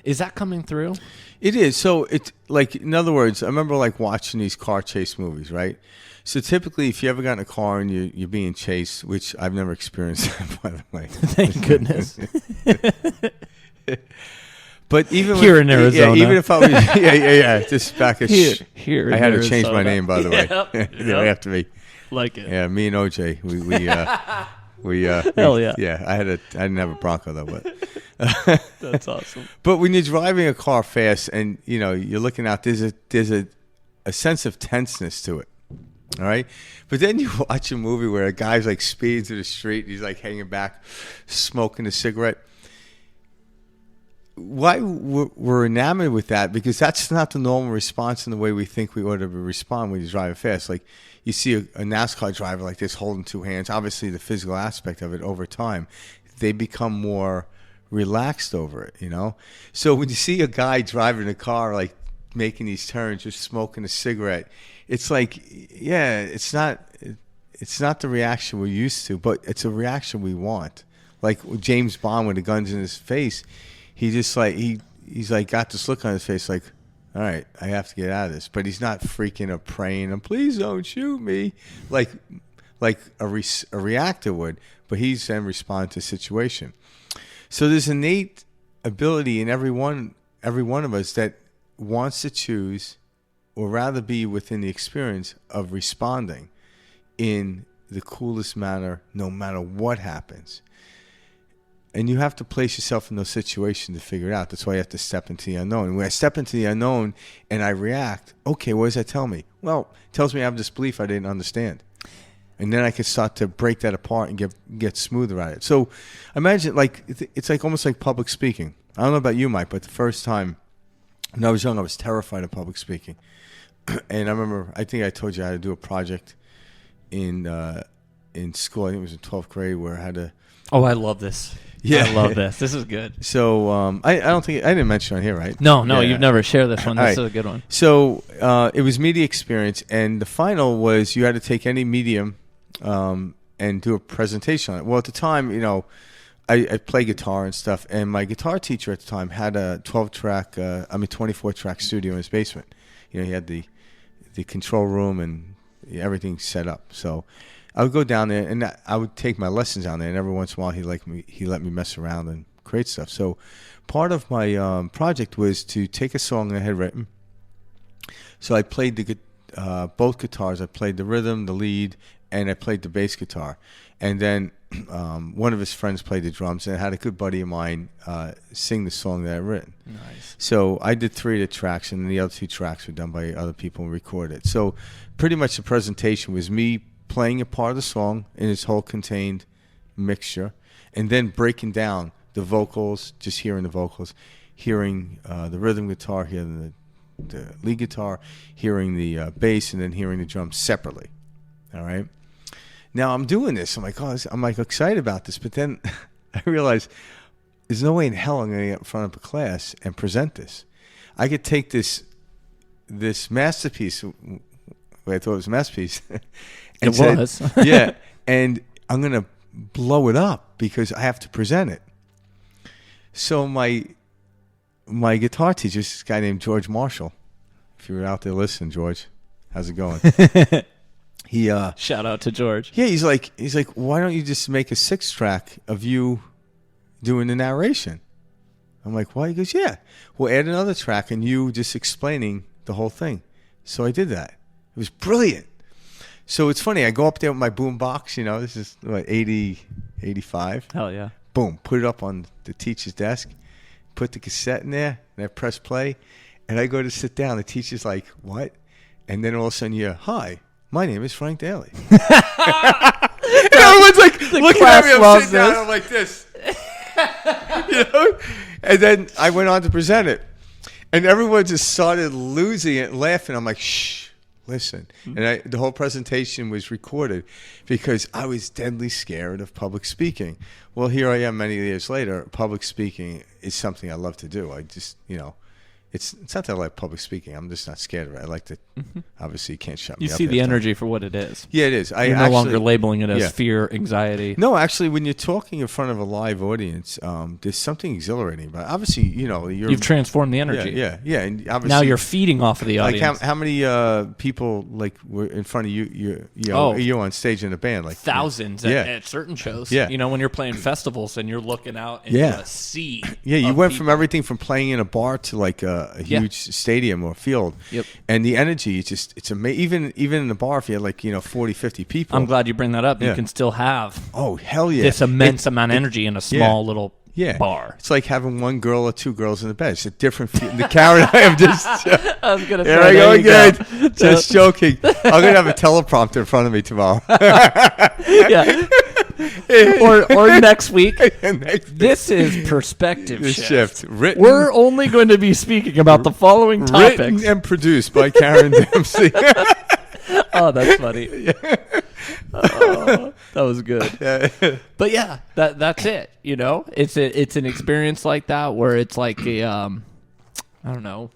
Is that coming through? It is. So it's like, in other words, I remember like watching these car chase movies, right? So typically, if you ever got in a car and you're being chased, which I've never experienced that, by the way. Thank goodness. But even here in Arizona, even if I was, just back here. I had to change my name, by the way. Yep. After me, like it. Yeah, me and OJ, we hell yeah. Yeah, I didn't have a Bronco though, but that's awesome. But when you're driving a car fast and you're looking out, there's a sense of tenseness to it. All right, but then you watch a movie where a guy's like speeding through the street, and he's like hanging back, smoking a cigarette. Why we're enamored with that? Because that's not the normal response in the way we think we ought to respond when you're driving fast. Like you see a NASCAR driver like this holding two hands. Obviously, the physical aspect of it over time, they become more relaxed over it. So when you see a guy driving a car like making these turns, just smoking a cigarette, it's like, yeah, it's not the reaction we're used to, but it's a reaction we want. Like James Bond with the guns in his face, he just like he's like got this look on his face like, all right, I have to get out of this. But he's not freaking or praying and please don't shoot me like a reactor would. But he's then responding to the situation. So there's innate ability in every one of us that wants to choose, or rather be within the experience of responding in the coolest manner, no matter what happens. And you have to place yourself in those situations to figure it out. That's why you have to step into the unknown. And when I step into the unknown and I react, okay, what does that tell me? Well, it tells me I have this belief I didn't understand. And then I can start to break that apart and get smoother at it. So imagine, like, it's like almost like public speaking. I don't know about you, Mike, but the first time when I was young, I was terrified of public speaking. And I remember, I think I told you I had to do a project in school. I think it was in 12th grade where I had to. Oh, I love this. Yeah, I love this. This is good. So I don't think I didn't mention it on here, right? No, yeah. You've never shared this one. This is a good one. So it was media experience, and the final was you had to take any medium and do a presentation on it. Well, at the time, I play guitar and stuff, and my guitar teacher at the time had a 24-track studio in his basement. He had the control room and everything set up. So I would go down there, and I would take my lessons down there, and every once in a while he let me mess around and create stuff. So part of my project was to take a song I had written. So I played both guitars. I played the rhythm, the lead, and I played the bass guitar. And then one of his friends played the drums, and I had a good buddy of mine sing the song that I'd written. Nice. So I did 3 of the tracks, and the other 2 tracks were done by other people and recorded. So pretty much the presentation was me playing a part of the song in its whole contained mixture, and then breaking down the vocals, just hearing the vocals, hearing the rhythm guitar, hearing the lead guitar, hearing the bass, and then hearing the drums separately. All right. Now I'm doing this. I'm like, I'm like excited about this, but then I realize there's no way in hell I'm going to get in front of a class and present this. I could take this masterpiece. I thought it was a masterpiece. And it was. Yeah, and I'm going to blow it up because I have to present it. So my guitar teacher is this guy named George Marshall. If you're out there listening, George, how's it going? He shout out to George. Yeah, he's like, why don't you just make a 6-track of you doing the narration? I'm like, why? He goes, yeah, we'll add another track and you just explaining the whole thing. So I did that. It was brilliant. So it's funny. I go up there with my boom box. This is what, 80, 85. Hell yeah. Boom, put it up on the teacher's desk, put the cassette in there, and I press play, and I go to sit down. The teacher's like, what? And then all of a sudden you're, hi, my name is Frank Daly. And everyone's like, looking at me, I'm sitting down, I'm like this. And then I went on to present it. And everyone just started losing it, laughing. I'm like, shh, listen. And the whole presentation was recorded because I was deadly scared of public speaking. Well, here I am many years later. Public speaking is something I love to do. I just, it's not that I like public speaking. I'm just not scared of it. I like to, obviously you can't shut me up. You see the energy for what it is. Yeah, it is. You're no longer labeling it as fear, anxiety. No, actually, when you're talking in front of a live audience, there's something exhilarating about it. Obviously, you've transformed the energy. Yeah. And obviously, now you're feeding off of the audience. Like how many people were in front of you? You're on stage in a band, like thousands at certain shows. Yeah. When you're playing festivals and you're looking out into a sea. Yeah, you went from everything from playing in a bar to like a huge stadium or field. Yep. And the energy, it's amazing. Even in the bar, if you had 40, 50 people. I'm glad you bring that up. You can still have hell yeah, this immense amount of energy in a small little bar. It's like having one girl or two girls in the bed. It's a different the carrot I am just. I was gonna say. Here I go again. Just joking. I'm gonna have a teleprompter in front of me tomorrow. Yeah. or next week. This is perspective shift. We're only going to be speaking about the following topics. Written and produced by Karen Dempsey. Oh, that's funny. Oh, that was good. But yeah, that's it. It's an experience like that where it's like a I don't know.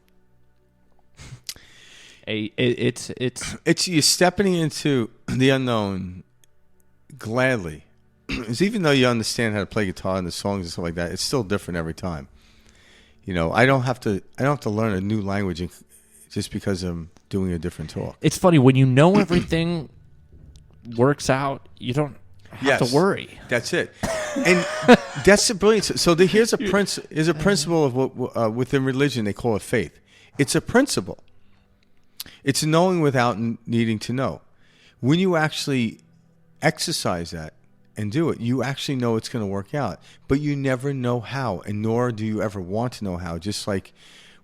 It's you're stepping into the unknown gladly. Because even though you understand how to play guitar and the songs and stuff like that, it's still different every time. I don't have to learn a new language just because I'm doing a different talk. It's funny when everything works out, you don't have to worry. That's it, and that's the brilliance. So here's a principle of what within religion they call it faith. It's a principle. It's knowing without needing to know. When you actually exercise that and do it, you actually know it's going to work out, but you never know how, and nor do you ever want to know how. Just like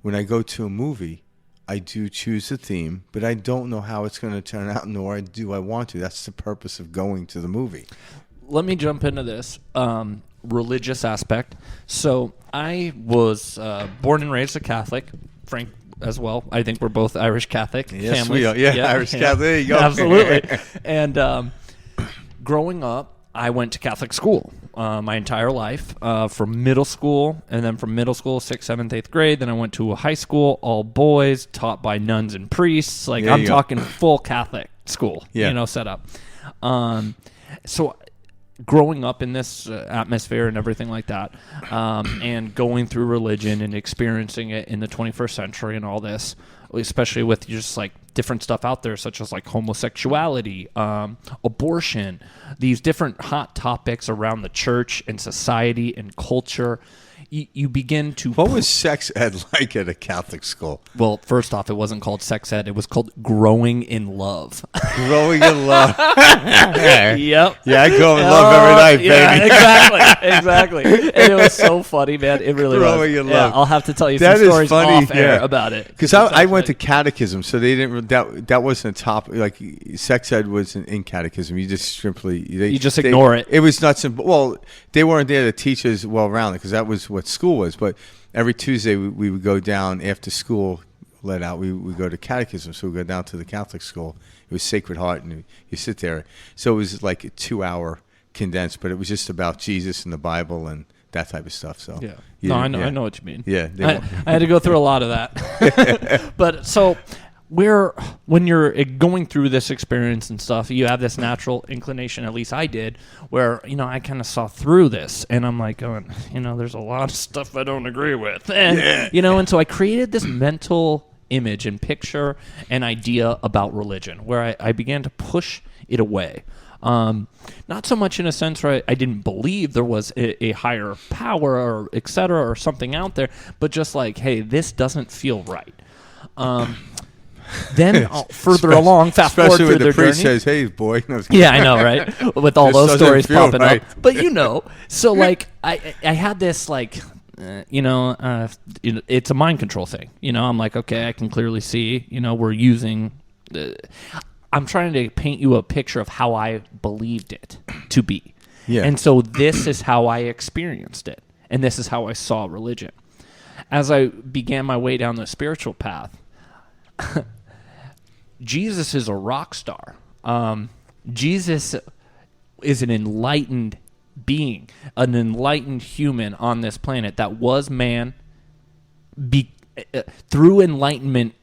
when I go to a movie, I do choose a theme, but I don't know how it's going to turn out, nor do I want to. That's the purpose of going to the movie. Let me jump into this religious aspect. So I was born and raised a Catholic. Frank as well. I think we're both Irish Catholic yes, families. We are. Yeah, Irish Catholic. There you go. Absolutely. And growing up, I went to Catholic school my entire life, from middle school, and then from middle school, 6th, 7th, 8th grade. Then I went to a high school, all boys, taught by nuns and priests. Like, I'm talking full Catholic school, set up. So growing up in this atmosphere and everything like that, and going through religion and experiencing it in the 21st century and all this, especially with just like different stuff out there, such as like homosexuality, abortion, these different hot topics around the church and society and culture. You begin to... What was sex ed like at a Catholic school? Well, first off, it wasn't called sex ed. It was called growing in love. Growing in love. Yep. Yeah, I grow in love every night, baby. Yeah, exactly. And it was so funny, man. It really growing in love. Yeah, I'll have to tell you some stories off air about it. Because I went to catechism, so they didn't... That wasn't a top... Like, sex ed wasn't in catechism. You just simply... You just ignore it. It was not simple. Well, they weren't there to teach us well-rounded, because that was what school was. But every Tuesday we would go down after school, let out. We go to catechism, so we go down to the Catholic school. It was Sacred Heart, and you sit there. So it was like a 2-hour condensed, but it was just about Jesus and the Bible and that type of stuff. So yeah. No, I know what you mean. Yeah, I had to go through a lot of that. But so when you're going through this experience and stuff, you have this natural inclination, at least I did, where, I kind of saw through this, and I'm like going, there's a lot of stuff I don't agree with. And, and so I created this mental image and picture and idea about religion where I began to push it away. Not so much in a sense where I didn't believe there was a higher power or et cetera or something out there, but just like, hey, this doesn't feel right. Then further along, fast forward through their journey. Especially when the priest says, "Hey, boy." No, yeah, I know, right? With all those stories popping right. up. But so like I had this like, it's a mind control thing. I'm like, okay, I can clearly see, we're using. I'm trying to paint you a picture of how I believed it to be. Yeah. And so this is how I experienced it. And this is how I saw religion. As I began my way down the spiritual path, Jesus is a rock star. Jesus is an enlightened being, an enlightened human on this planet that was man, through enlightenment,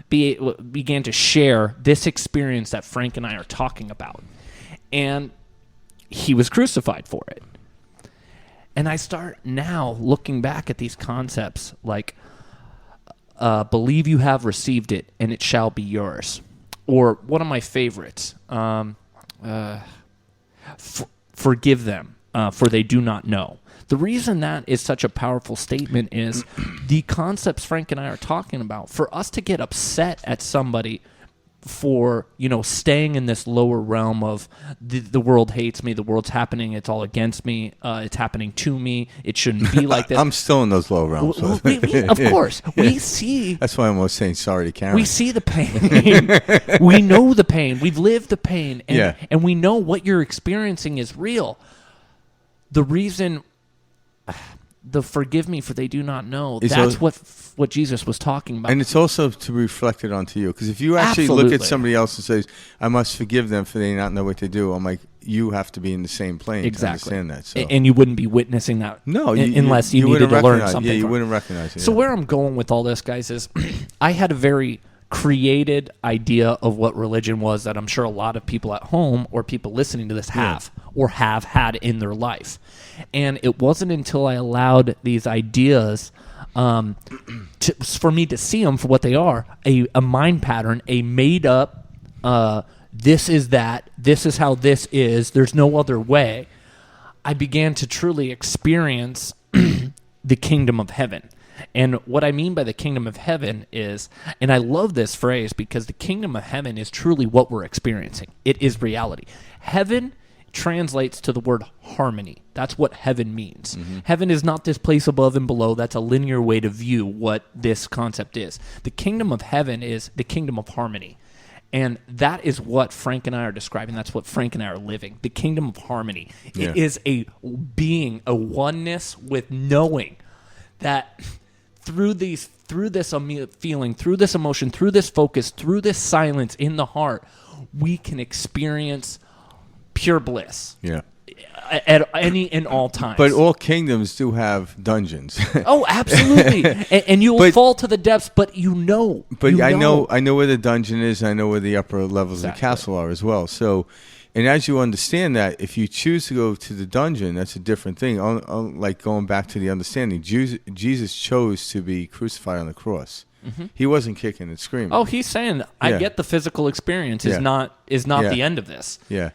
began to share this experience that Frank and I are talking about. And he was crucified for it. And I start now looking back at these concepts like, believe you have received it and it shall be yours. Or one of my favorites, forgive them, for they do not know. The reason that is such a powerful statement is the concepts Frank and I are talking about. For us to get upset at somebody for, staying in this lower realm of the world hates me, the world's happening, it's all against me, it's happening to me, it shouldn't be like this. I'm still in those low realms. So. Of course. We see... That's why I'm always saying sorry to Karen. We see the pain. We know the pain. We've lived the pain. And we know what you're experiencing is real. The reason... The forgive me for they do not know. That's what Jesus was talking about. And it's also to be reflected onto you. Because if you actually look at somebody else and says, I must forgive them for they not know what they do, I'm like, you have to be in the same plane to understand that. So. And you wouldn't be witnessing that unless you needed to learn something. Yeah, you wouldn't recognize it. So where I'm going with all this, guys, is I had a very created idea of what religion was that I'm sure a lot of people at home or people listening to this have or have had in their life. And it wasn't until I allowed these ideas for me to see them for what they are, a mind pattern, a made up, this is that, this is how this is, there's no other way, I began to truly experience the kingdom of heaven. And what I mean by the kingdom of heaven is, and I love this phrase because the kingdom of heaven is truly what we're experiencing. It is reality. Heaven translates to the word harmony. That's what heaven means. Mm-hmm. Heaven is not this place above and below. That's a linear way to view what this concept is. The kingdom of heaven is the kingdom of harmony. And that is what Frank and I are describing. That's what Frank and I are living. The kingdom of harmony. Yeah. It is a being, a oneness with knowing that through this feeling, through this emotion, through this focus, through this silence in the heart, we can experience pure bliss. Yeah. At any and all times. But all kingdoms do have dungeons. Oh, absolutely. And you will fall to the depths, but you know. But I know where the dungeon is. I know where the upper levels of the castle are as well. So, and as you understand that, if you choose to go to the dungeon, that's a different thing. Like going back to the understanding, Jesus chose to be crucified on the cross. Mm-hmm. He wasn't kicking and screaming. Oh, he's saying, I get the physical experience is not the end of this. Yeah.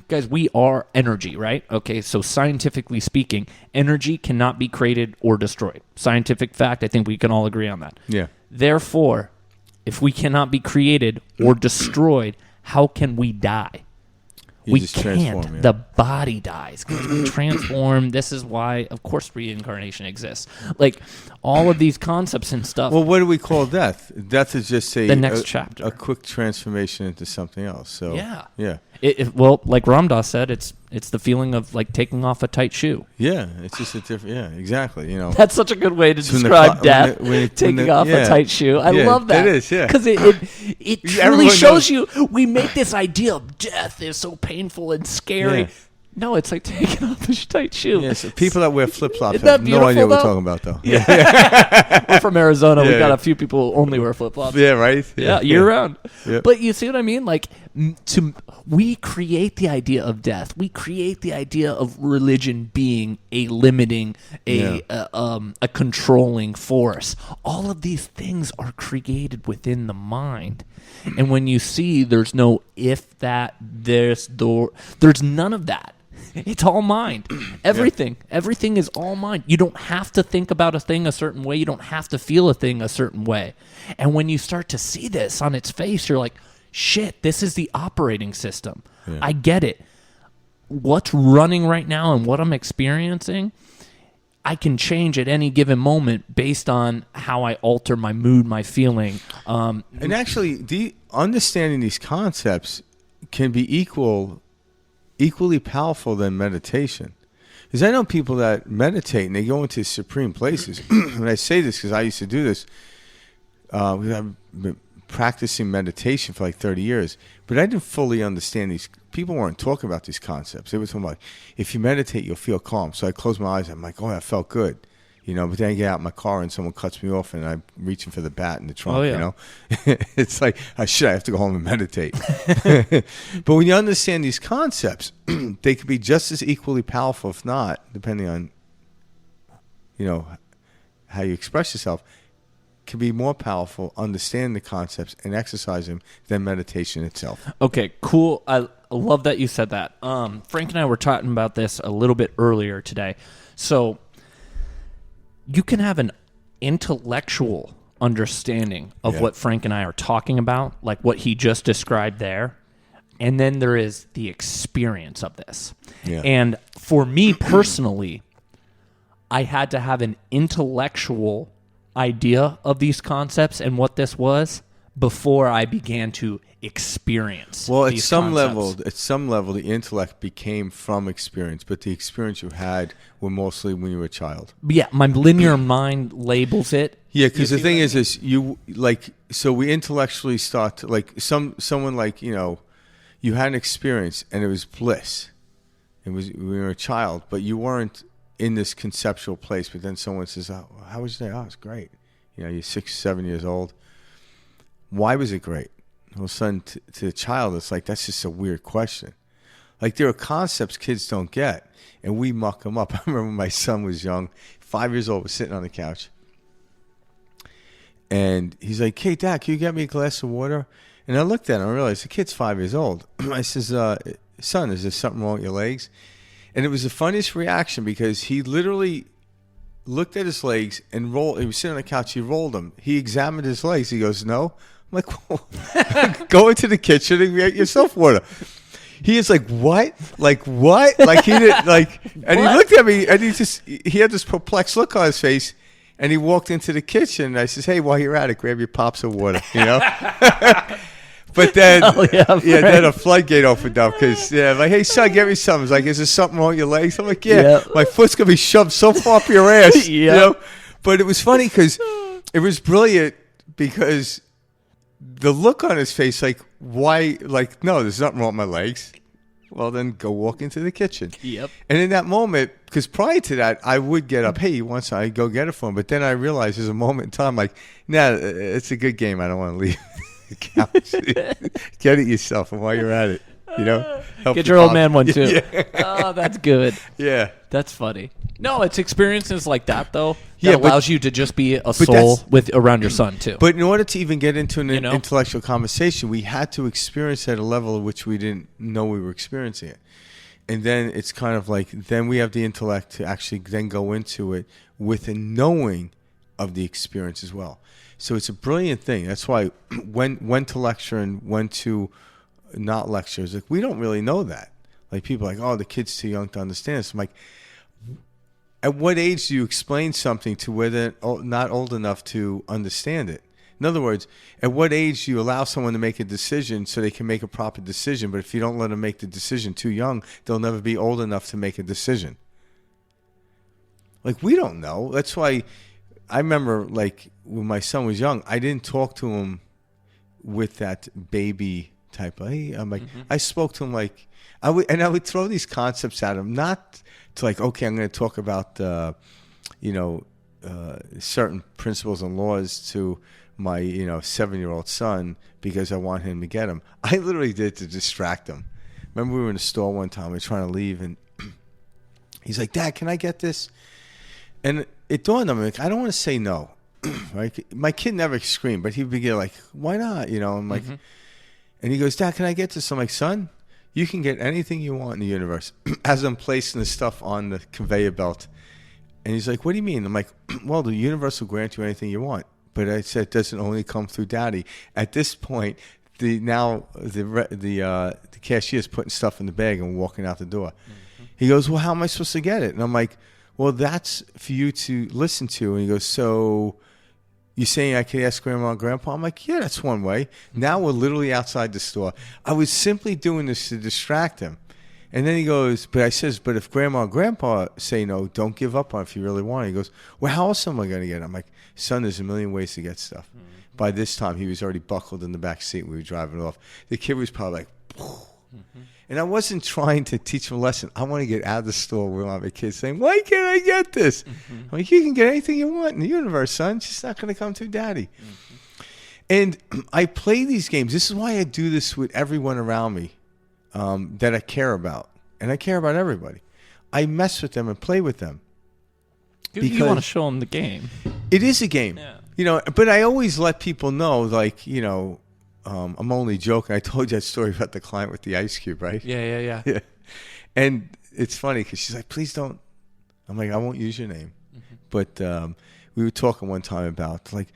Guys, we are energy, right? Okay, so scientifically speaking, energy cannot be created or destroyed. Scientific fact, I think we can all agree on that. Yeah. Therefore, if we cannot be created or destroyed, how can we die? We can't. The body dies because we transform. This is why, of course, reincarnation exists. Like all of these concepts and stuff. Well, what do we call death? Death is just the next chapter, a quick transformation into something else. So yeah. Well, like Ramdas said, it's the feeling of like taking off a tight shoe. Yeah, it's just a different. Yeah, exactly. You know, That's such a good way to describe death. Taking off a tight shoe. I love that. It is. Yeah, because it truly shows you. We make this idea of death is so painful and scary. Yeah. No, it's like taking off a tight shoe. Yeah, so people that wear flip flops Isn't have that no idea what beautiful, we're talking about, though. Yeah. We're from Arizona. We Yeah. got a few people who only wear flip flops. Yeah, right. Yeah, year round. Yeah. But you see what I mean? Like, we create the idea of death. We create the idea of religion being a limiting, a controlling force. All of these things are created within the mind. And when you see there's no if, that, this, there's none of that. It's all mind. Everything is all mind. You don't have to think about a thing a certain way. You don't have to feel a thing a certain way. And when you start to see this on its face, you're like, shit, this is the operating system. Yeah. I get it. What's running right now and what I'm experiencing, I can change at any given moment based on how I alter my mood, my feeling. And actually, understanding these concepts can be equally powerful than meditation. Because I know people that meditate and they go into supreme places. And I say this because I used to do this. I've been practicing meditation for like 30 years, but I didn't fully understand these. People weren't talking about these concepts. They were talking about, if you meditate, you'll feel calm. So I closed my eyes. I'm like, oh, that felt good. You know, but then I get out in my car and someone cuts me off and I'm reaching for the bat in the trunk, you know. It's like, I have to go home and meditate. But when you understand these concepts, they can be just as equally powerful, if not, depending on, you know, how you express yourself, can be more powerful, understand the concepts and exercise them than meditation itself. Okay, cool. I love that you said that. Frank and I were talking about this a little bit earlier today. So you can have an intellectual understanding of what Frank and I are talking about, like what he just described there. And then there is the experience of this. Yeah. And for me personally, I had to have an intellectual idea of these concepts and what this was before I began to experience. Well, at some level, the intellect became from experience, but the experience you had were mostly when you were a child. Yeah, my linear mind labels it. Yeah, because the thing is you like, so we intellectually start to, like, someone like, you know, you had an experience and it was bliss. It was when you were a child, but you weren't in this conceptual place. But then someone says, "Oh, how was your day?" "Oh, it's great." You know, you're 6, 7 years old. Why was it great? All of a sudden, to the child, it's like, that's just a weird question. Like, there are concepts kids don't get, and we muck them up. I remember my son was young, 5 years old, was sitting on the couch. And he's like, "Hey, Dad, can you get me a glass of water?" And I looked at him, I realized the kid's 5 years old. I says, "Son, is there something wrong with your legs?" And it was the funniest reaction because he literally looked at his legs and rolled. He was sitting on the couch. He rolled them. He examined his legs. He goes, "No." I'm like, well, go into the kitchen and get yourself water. He is like, "What? Like what?" Like he didn't like. And he looked at me and he had this perplexed look on his face. And he walked into the kitchen. And I says, "Hey, while you're at it, grab your pops of water." You know. But then, then a floodgate opened up because, like, "Hey, son, get me something." It's like, "Is there something wrong with your legs?" I'm like, "Yeah, my foot's going to be shoved so far up your ass." You know? But it was funny because it was brilliant because the look on his face, like, why, like, "No, there's nothing wrong with my legs." Well, then go walk into the kitchen. Yep. And in that moment, because prior to that, I would get up, "Hey, you want something?" I'd go get it for him. But then I realized there's a moment in time, like, "Nah, it's a good game. I don't want to leave the couch." Get it yourself, and while you're at it, you know, get your old man one too. Yeah. Oh, that's good. Yeah, that's funny. No, it's experiences like that though that allows you to just be a soul around your son too. But in order to even get into an intellectual conversation, we had to experience at a level at which we didn't know we were experiencing it. And then it's kind of like, then we have the intellect to actually then go into it with a knowing of the experience as well. So it's a brilliant thing. That's why when to lecture and when to not lecture, it's like, we don't really know that. Like, people are like, "Oh, the kid's too young to understand this." I'm like, at what age do you explain something to where they're not old enough to understand it? In other words, at what age do you allow someone to make a decision so they can make a proper decision? But if you don't let them make the decision too young, they'll never be old enough to make a decision. Like, we don't know. That's why I remember, like, when my son was young, I didn't talk to him with that baby type of, hey, I'm like, I spoke to him like, I would throw these concepts at him, not to like, okay, I'm going to talk about, certain principles and laws to my, 7-year-old son because I want him to get them. I literally did to distract him. Remember, we were in a store one time, we were trying to leave, and he's like, Dad, can I get this? And it dawned on me, like, I don't want to say no. Right? My kid never screamed, but he'd be like, why not? I'm like, and he goes, Dad, can I get this? I'm like, son, you can get anything you want in the universe. As I'm placing the stuff on the conveyor belt. And he's like, what do you mean? I'm like, well, the universe will grant you anything you want. But I said, it doesn't only come through Daddy. At this point, the cashier is putting stuff in the bag and walking out the door. He goes, well, how am I supposed to get it? And I'm like, well, that's for you to listen to. And he goes, so you saying I could ask Grandma and Grandpa? I'm like, yeah, that's one way. Now we're literally outside the store. I was simply doing this to distract him. And then he goes, but if Grandma and Grandpa say no, don't give up on it if you really want it. He goes, well, how else am I going to get it? I'm like, son, there's a million ways to get stuff. By this time, he was already buckled in the back seat and we were driving off. The kid was probably like, and I wasn't trying to teach him a lesson. I want to get out of the store where my kids saying, why can't I get this? I'm like, you can get anything you want in the universe, son. It's just not going to come through Daddy. And I play these games. This is why I do this with everyone around me that I care about. And I care about everybody. I mess with them and play with them. You want to show them the game. It is a game. Yeah. But I always let people know, like, I'm only joking. I told you that story about the client with the ice cube, right? Yeah. And it's funny because she's like, please don't. I'm like, I won't use your name. But we were talking one time about, like,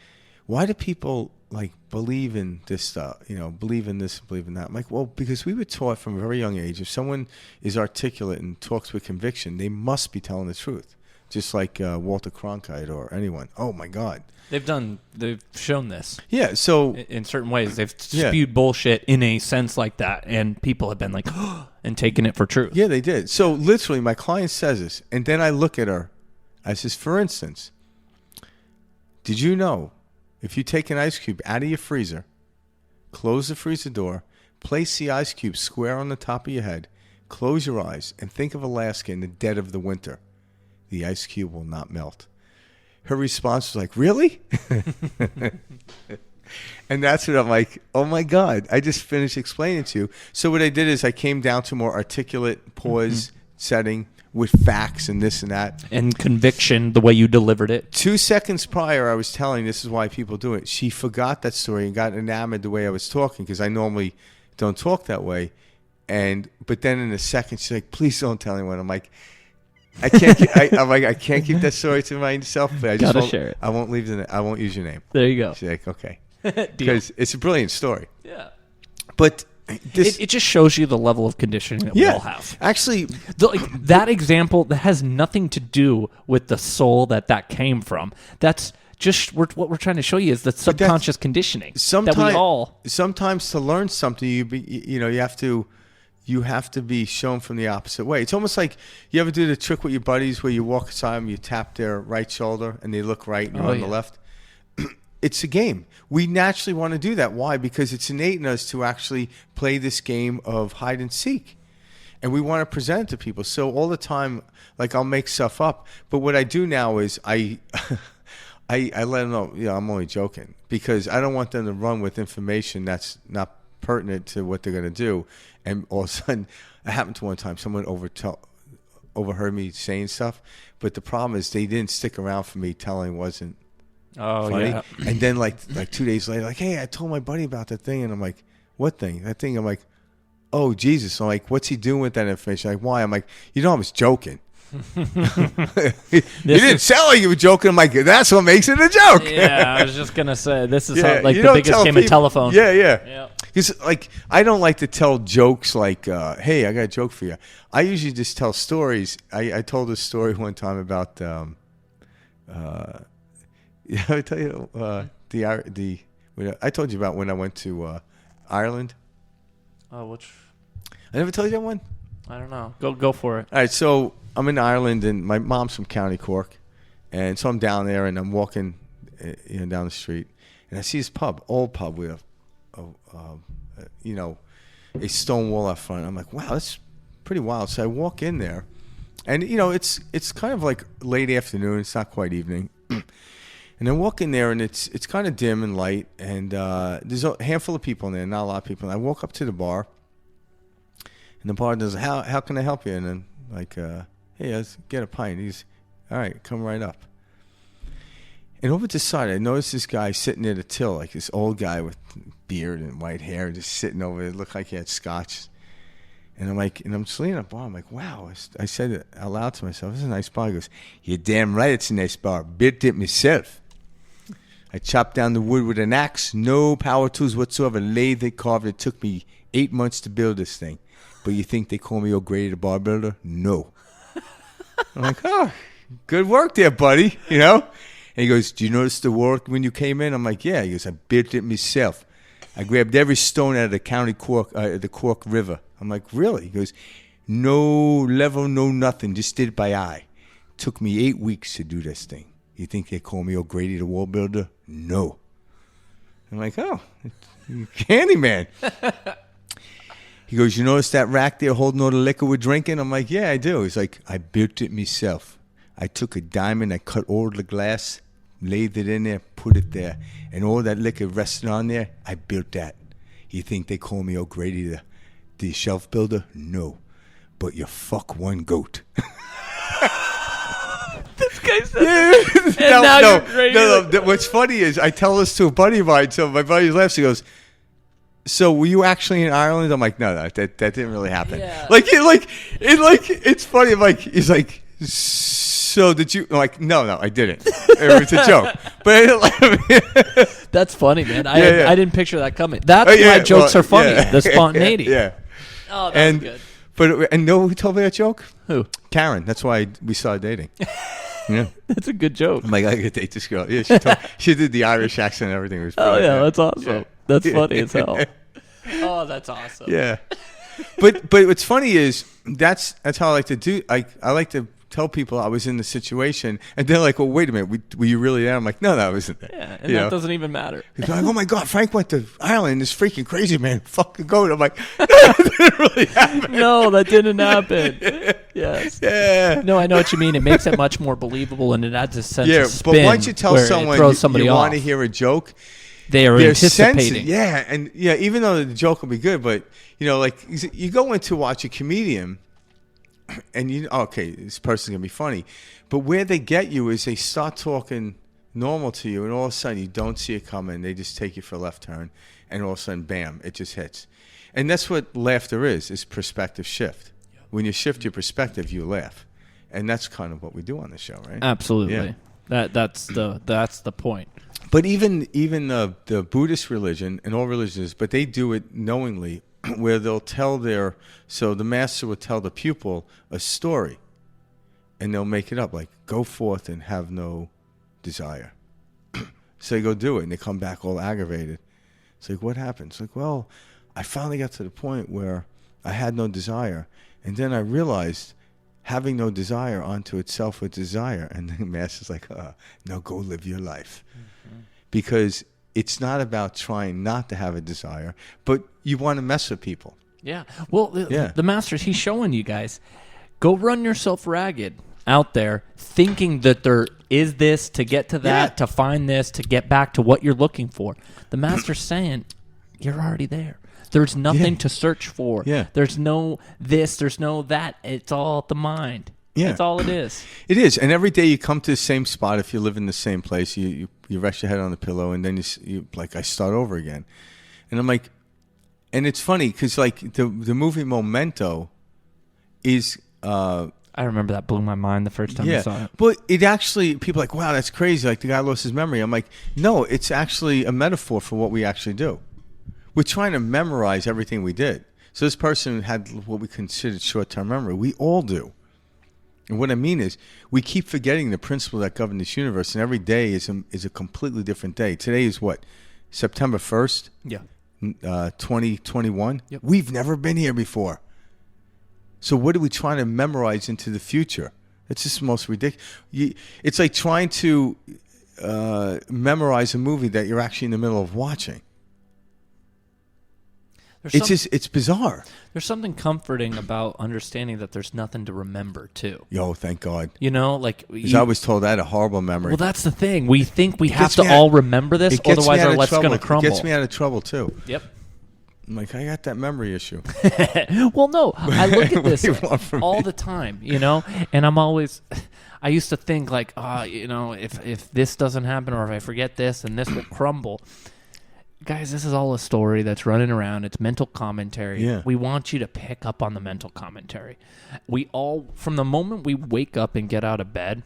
why do people, like, believe in this stuff, believe in this, believe in that? I'm like, well, because we were taught from a very young age, if someone is articulate and talks with conviction, they must be telling the truth. Just like Walter Cronkite or anyone. Oh, my God. They've shown this. Yeah, so in certain ways, they've spewed bullshit in a sense like that, and people have been like, and taken it for truth. Yeah, they did. So literally, my client says this, and then I look at her. I says, for instance, did you know if you take an ice cube out of your freezer, close the freezer door, place the ice cube square on the top of your head, close your eyes, and think of Alaska in the dead of the winter, the ice cube will not melt? Her response was like, really? And that's what I'm like, oh, my God. I just finished explaining to you. So what I did is I came down to more articulate pause setting with facts and this and that. And conviction, the way you delivered it. 2 seconds prior, I was telling this is why people do it. She forgot that story and got enamored the way I was talking because I normally don't talk that way. But then in a second, she's like, please don't tell anyone. I'm like, I can't keep that story to myself. But I just gotta share it. I won't I won't use your name. There you go. She's like, okay, because it's a brilliant story. Yeah, but it just shows you the level of conditioning that we all have. Actually, that example that has nothing to do with the soul that came from. That's just what we're trying to show you is the subconscious conditioning that we all. Sometimes to learn something, you have to be shown from the opposite way. It's almost like you ever do the trick with your buddies where you walk beside them, you tap their right shoulder, and they look right and you're on the left. It's a game. We naturally want to do that. Why? Because it's innate in us to actually play this game of hide and seek. And we want to present it to people. So all the time, like, I'll make stuff up. But what I do now is I let them know, I'm only joking. Because I don't want them to run with information that's not pertinent to what they're going to do. And all of a sudden, it happened to one time. Someone overheard me saying stuff. But the problem is they didn't stick around for me telling wasn't funny. Yeah. And then like 2 days later, like, hey, I told my buddy about that thing. And I'm like, what thing? That thing? I'm like, oh, Jesus. I'm like, what's he doing with that information? Like, why? I'm like, I was joking. You didn't sound like you were joking. I'm like, that's what makes it a joke. Yeah, I was just going to say, this is how, like the biggest game of telephone. Yeah. Because, like, I don't like to tell jokes like, hey, I got a joke for you. I usually just tell stories. I told a story one time about, I tell you, I told you about when I went to Ireland. Which I never told you that one. I don't know. Go for it. All right, so I'm in Ireland, and my mom's from County Cork, and so I'm down there, and I'm walking, down the street, and I see this old pub with a stone wall out front. I'm like, wow, that's pretty wild. So I walk in there, and it's kind of like late afternoon. It's not quite evening, and I walk in there, and it's kind of dim and light, and there's a handful of people in there, not a lot of people. And I walk up to the bar. And the bartender says, how can I help you? And then, like, hey, let's get a pint. He's, all right, come right up. And over to the side, I noticed this guy sitting at a till, like this old guy with beard and white hair, just sitting over there. It looked like he had scotch. And I'm like, I'm just leaning at the bar. I'm like, wow. I said it out loud to myself, this is a nice bar. He goes, you're damn right it's a nice bar. Built it myself. I chopped down the wood with an axe, no power tools whatsoever, lathe it, carved it. It took me 8 months to build this thing. But you think they call me O'Grady the bar builder? No. I'm like, oh, good work there, buddy. And he goes, do you notice the work when you came in? I'm like, yeah. He goes, I built it myself. I grabbed every stone out of the County Cork, the Cork River. I'm like, really? He goes, no level, no nothing. Just did it by eye. Took me 8 weeks to do this thing. You think they call me O'Grady the wall builder? No. I'm like, oh, Candyman. He goes, you notice that rack there holding all the liquor we're drinking? I'm like, yeah, I do. He's like, I built it myself. I took a diamond, I cut all the glass, laid it in there, put it there. And all that liquor rested on there, I built that. You think they call me O'Grady the shelf builder? No. But you fuck one goat. This guy said no. What's funny is I tell this to a buddy of mine, so my buddy laughs. He goes, so were you actually in Ireland? I'm like, no, that didn't really happen. Yeah. It's funny. I'm like, he's like, so did you? I'm like, no, I didn't. It was a joke. But that's funny, man. I didn't picture that coming. That's why jokes are funny. Yeah. The spontaneity. Yeah. Oh, that's good. But know who told me that joke? Who? Karen. That's why we started dating. Yeah. That's a good joke. I'm like, I could date this girl. Yeah, she did the Irish accent and everything. It was oh, yeah, that's awesome. Yeah. That's funny as hell. Oh, that's awesome. Yeah. But what's funny is that's how I like to do. I like to tell people I was in the situation, and they're like, well, wait a minute, were you really there? I'm like, no, I wasn't there. Yeah, and that doesn't even matter. They're like, oh my God, Frank went to Ireland, this freaking crazy man, fucking goat. I'm like, no, that didn't really happen. No, that didn't happen. Yes. Yeah. No, I know what you mean. It makes it much more believable, and it adds a sense of spin. But once you tell someone you want to hear a joke, they're anticipating. And even though the joke will be good, but like you go in to watch a comedian, and okay, this person's gonna be funny, but where they get you is they start talking normal to you, and all of a sudden you don't see it coming. They just take you for a left turn, and all of a sudden, bam, it just hits. And that's what laughter is perspective shift. Yep. When you shift your perspective, you laugh, and that's kind of what we do on the show, right? Absolutely. Yeah. That's the point. But even the Buddhist religion and all religions, but they do it knowingly, where they'll tell the master will tell the pupil a story, and they'll make it up, like, go forth and have no desire. So they go do it, and they come back all aggravated. It's like, what happened? It's like, well, I finally got to the point where I had no desire, and then I realized having no desire onto itself with desire, and the master's like, no, go live your life. Mm-hmm. Because it's not about trying not to have a desire, but you want to mess with people. Yeah. Well, the master's, he's showing you guys, go run yourself ragged out there thinking that there is this to get to that, to find this, to get back to what you're looking for. The master's saying, you're already there. There's nothing to search for. Yeah. There's no this, there's no that. It's all the mind. Yeah. That's all it is. It is. And every day you come to the same spot. If you live in the same place, you rest your head on the pillow, and then you like, I start over again. And I'm like, and it's funny because like the movie Memento is. I remember that blew my mind the first time I saw it. But it actually, people are like, wow, that's crazy. Like the guy lost his memory. I'm like, no, it's actually a metaphor for what we actually do. We're trying to memorize everything we did. So this person had what we considered short-term memory. We all do. And what I mean is, we keep forgetting the principle that govern this universe, and every day is a completely different day. Today is what? September 1st? Yeah. 2021? Yep. We've never been here before. So what are we trying to memorize into the future? It's just the most ridiculous. It's like trying to memorize a movie that you're actually in the middle of watching. It's bizarre. There's something comforting about understanding that there's nothing to remember, too. Yo, thank God. You know, like... Because I was told I had a horrible memory. Well, that's the thing. We think we have to all remember this, otherwise our life's going to crumble. It gets me out of trouble, too. Yep. I'm like, I got that memory issue. Well, no. I look at this all the time, you know? And I'm always... I used to think, like, you know, if this doesn't happen or if I forget this, then this will crumble. Guys, this is all a story that's running around. It's mental commentary. Yeah. We want you to pick up on the mental commentary. We all, from the moment we wake up and get out of bed,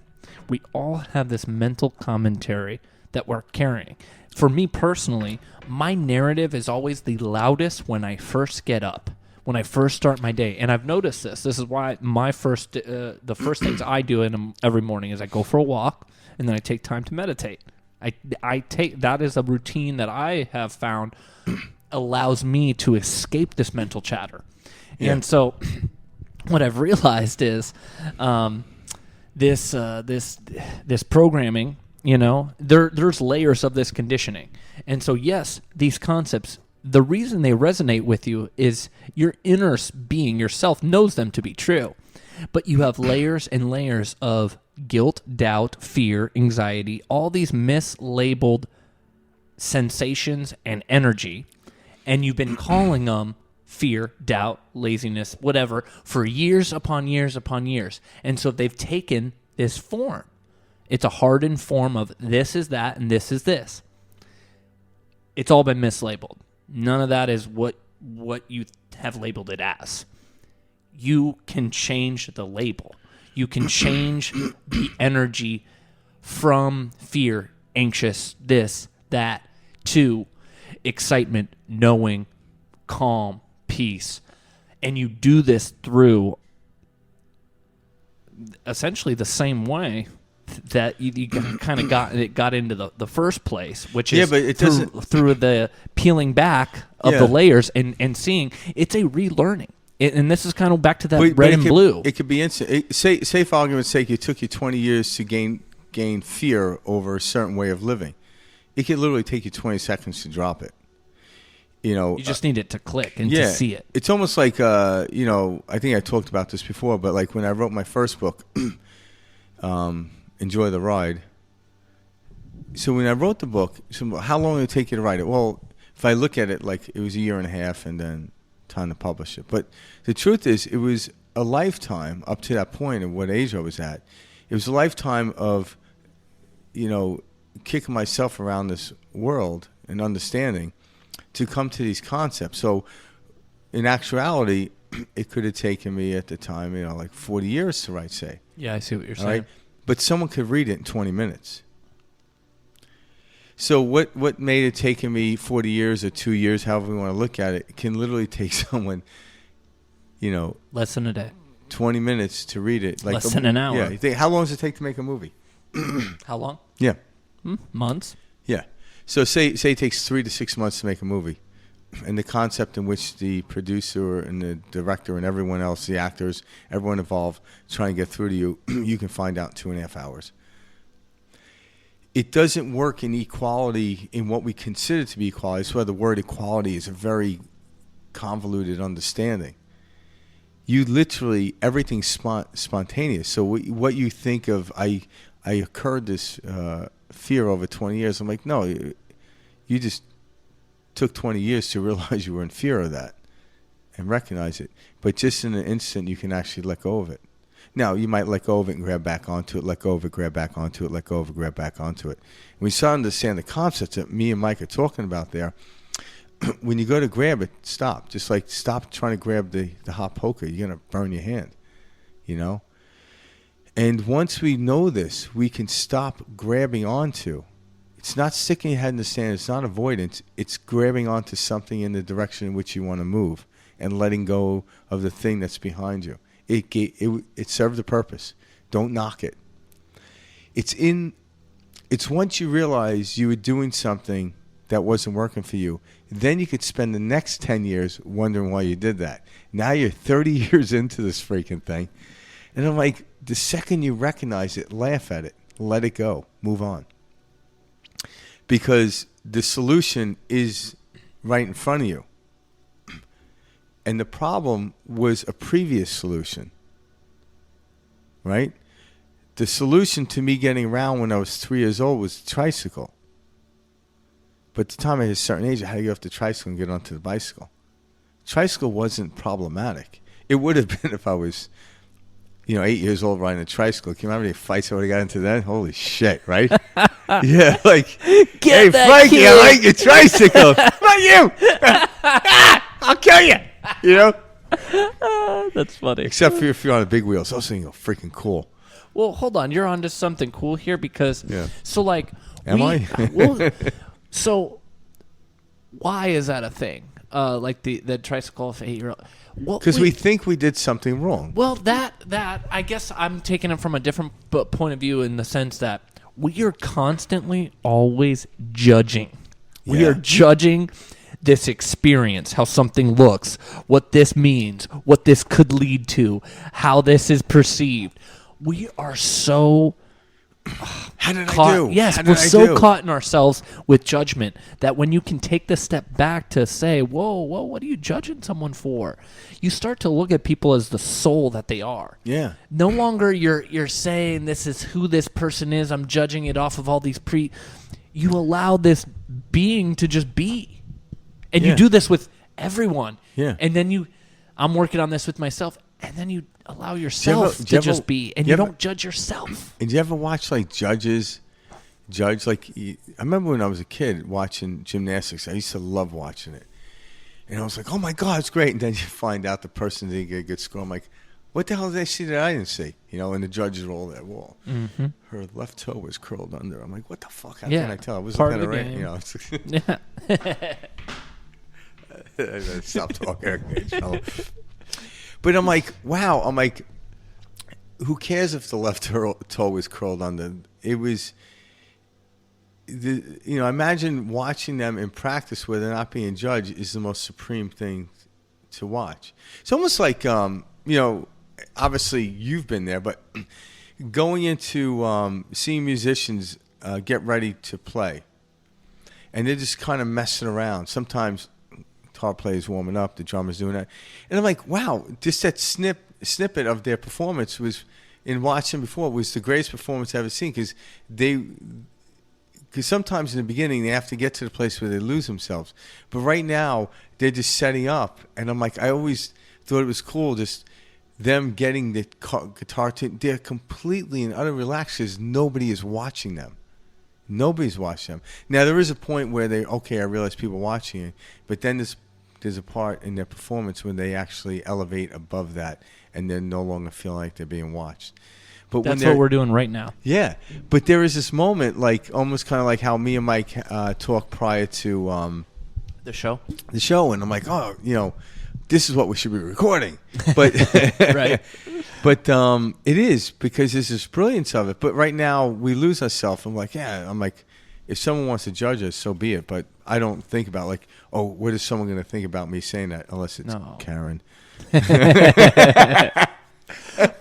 we all have this mental commentary that we're carrying. For me personally, my narrative is always the loudest when I first get up, when I first start my day. And I've noticed this. This is why the first things I do every morning is I go for a walk, and then I take time to meditate. I take that is a routine that I have found allows me to escape this mental chatter. Yeah. And so what I've realized is this programming, you know, there's layers of this conditioning. And so yes, these concepts, the reason they resonate with you is your inner being, yourself, knows them to be true. But you have layers and layers of guilt, doubt, fear, anxiety, all these mislabeled sensations and energy, and you've been calling them fear, doubt, laziness, whatever, for years upon years upon years. And so they've taken this form. It's a hardened form of this is that and this is this. It's all been mislabeled. None of that is what you have labeled it as. You can change the label. You can change the energy from fear, anxious, this, that, to excitement, knowing, calm, peace. And you do this through essentially the same way that you kind of got into the first place, which is but it through the peeling back of the layers and seeing. It's a relearning. And this is kind of back to that red and blue. It could be instant. Say for argument's sake, it took you 20 years to gain fear over a certain way of living. It could literally take you 20 seconds to drop it. You know, you just need it to click and to see it. It's almost like, you know, I think I talked about this before, but like when I wrote my first book, Enjoy the Ride. So when I wrote the book, how long did it take you to write it? Well, if I look at it, like it was a year and a half and then time to publish it. But the truth is, it was a lifetime up to that point of what age I was at. It was a lifetime of, you know, kicking myself around this world and understanding to come to these concepts. So in actuality, it could have taken me at the time, you know, like 40 years to write, say. Yeah, I see what you're saying. Right? But someone could read it in 20 minutes. So what made it taking me 40 years or 2 years, however we want to look at it, can literally take someone, you know, less than a day, 20 minutes to read it. Like less than an hour. Yeah. You think, how long does it take to make a movie? How long? Yeah. Months. Yeah. So say it takes 3 to 6 months to make a movie, and the concept in which the producer and the director and everyone else, the actors, everyone involved, trying to get through to you, you can find out in 2.5 hours. It doesn't work in equality in what we consider to be equality. That's why the word equality is a very convoluted understanding. You literally, everything's spontaneous. So what you think of, I occurred this fear over 20 years. I'm like, no, you just took 20 years to realize you were in fear of that and recognize it. But just in an instant, you can actually let go of it. Now, you might let go of it and grab back onto it, let go of it, grab back onto it, let go of it, grab back onto it. And we start to understand the concepts that me and Mike are talking about there. When you go to grab it, stop. Just like stop trying to grab the hot poker. You're going to burn your hand, you know? And once we know this, we can stop grabbing onto. It's not sticking your head in the sand. It's not avoidance. It's grabbing onto something in the direction in which you want to move and letting go of the thing that's behind you. It served a purpose. Don't knock it. It's once you realize you were doing something that wasn't working for you, then you could spend the next 10 years wondering why you did that. Now you're 30 years into this freaking thing. And I'm like, the second you recognize it, laugh at it, let it go, move on. Because the solution is right in front of you. And the problem was a previous solution, right? The solution to me getting around when I was 3 years old was tricycle. But at the time I hit a certain age, I had to get off the tricycle and get onto the bicycle. Tricycle wasn't problematic. It would have been if I was, 8 years old riding a tricycle. Can you remember the fights I would have got into then? Holy shit, right? Yeah, like, hey, Frankie, kid. I like your tricycle. Not you. I'll kill you. That's funny. Except for if you're on a big wheel. So I was thinking, freaking cool. Well, hold on. You're onto something cool here because, so like. Am I? So why is that a thing? Like the tricycle of 8-year-old. Because we think we did something wrong. Well, that I guess I'm taking it from a different point of view in the sense that we are constantly always judging. Yeah. We are judging this experience, how something looks, what this means, what this could lead to, how this is perceived. We are so... How did I do? Yes, we're so caught in ourselves with judgment that when you can take the step back to say, whoa, what are you judging someone for? You start to look at people as the soul that they are. Yeah. No longer you're saying this is who this person is. I'm judging it off of all these You allow this being to just be. And you do this with everyone. Yeah. And then I'm working on this with myself. And then you allow yourself to just be, and you don't judge yourself. And do you ever watch like judge? Like I remember when I was a kid watching gymnastics. I used to love watching it, and I was like, "Oh my god, it's great!" And then you find out the person didn't get a good score. I'm like, "What the hell did they see that I didn't see?" And the judges are all there. Well, her left toe was curled under. I'm like, "What the fuck? How can I tell? I was part looking of the game." Stop talking. But I'm like, wow. I'm like, who cares if the left toe was curled under? It was, imagine watching them in practice where they're not being judged is the most supreme thing to watch. It's almost like, obviously you've been there, but going into seeing musicians get ready to play, and they're just kind of messing around. Sometimes guitar players warming up, the drummer's doing that. And I'm like, wow, just that snippet of their performance was, in watching before, was the greatest performance I've ever seen because sometimes in the beginning they have to get to the place where they lose themselves. But right now, they're just setting up. And I'm like, I always thought it was cool just them getting the guitar to, they're completely and utterly relaxed because nobody is watching them. Nobody's watching them. Now, there is a point where I realize people are watching it, but then there's a part in their performance when they actually elevate above that and they're no longer feeling like they're being watched. But that's what we're doing right now. Yeah. But there is this moment, like almost kind of like how me and Mike talked prior to the show. And I'm like, this is what we should be recording. But right. But it is because there's this brilliance of it. But right now we lose ourselves. I'm like, if someone wants to judge us, so be it. But I don't think about like, oh, what is someone going to think about me saying that? Unless it's Karen.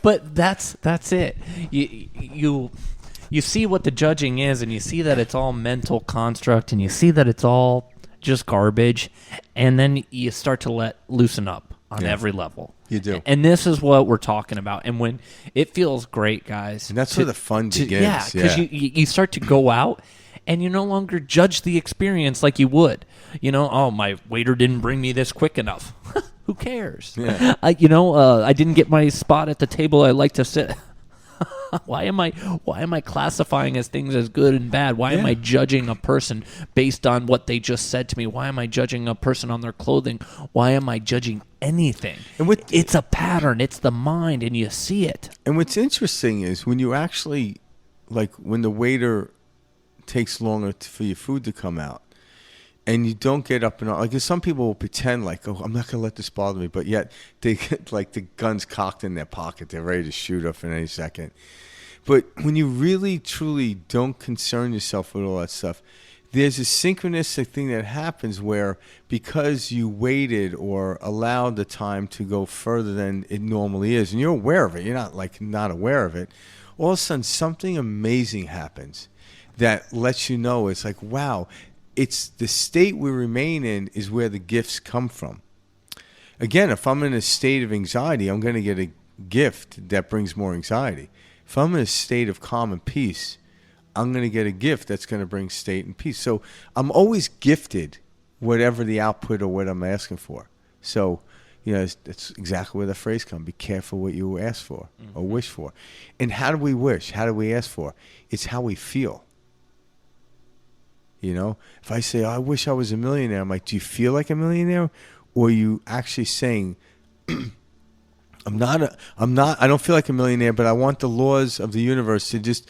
But that's it. You see what the judging is, and you see that it's all mental construct, and you see that it's all just garbage, and then you start to loosen up on every level. You do. And this is what we're talking about. And when it feels great, guys. And that's where the fun begins. Yeah, because you start to go out, and you no longer judge the experience like you would. Oh, my waiter didn't bring me this quick enough. Who cares? Yeah. I didn't get my spot at the table I like to sit. Why am I classifying as things as good and bad? Why am I judging a person based on what they just said to me? Why am I judging a person on their clothing? Why am I judging anything? And it's a pattern. It's the mind, and you see it. And what's interesting is when you actually, like when the waiter takes longer for your food to come out, and you don't get up and like some people will pretend like, oh, I'm not going to let this bother me, but yet they get like the gun's cocked in their pocket. They're ready to shoot up in any second. But when you really, truly don't concern yourself with all that stuff, there's a synchronistic thing that happens where because you waited or allowed the time to go further than it normally is, and you're aware of it, you're not like not aware of it, all of a sudden something amazing happens that lets you know it's like, wow, it's the state we remain in is where the gifts come from. Again, if I'm in a state of anxiety, I'm going to get a gift that brings more anxiety. If I'm in a state of calm and peace, I'm going to get a gift that's going to bring state and peace. So I'm always gifted whatever the output or what I'm asking for. So, that's exactly where the phrase comes. Be careful what you ask for or wish for. And how do we wish? How do we ask for? It's how we feel. If I say, oh, I wish I was a millionaire, I'm like, do you feel like a millionaire? Or are you actually saying, I don't feel like a millionaire, but I want the laws of the universe to just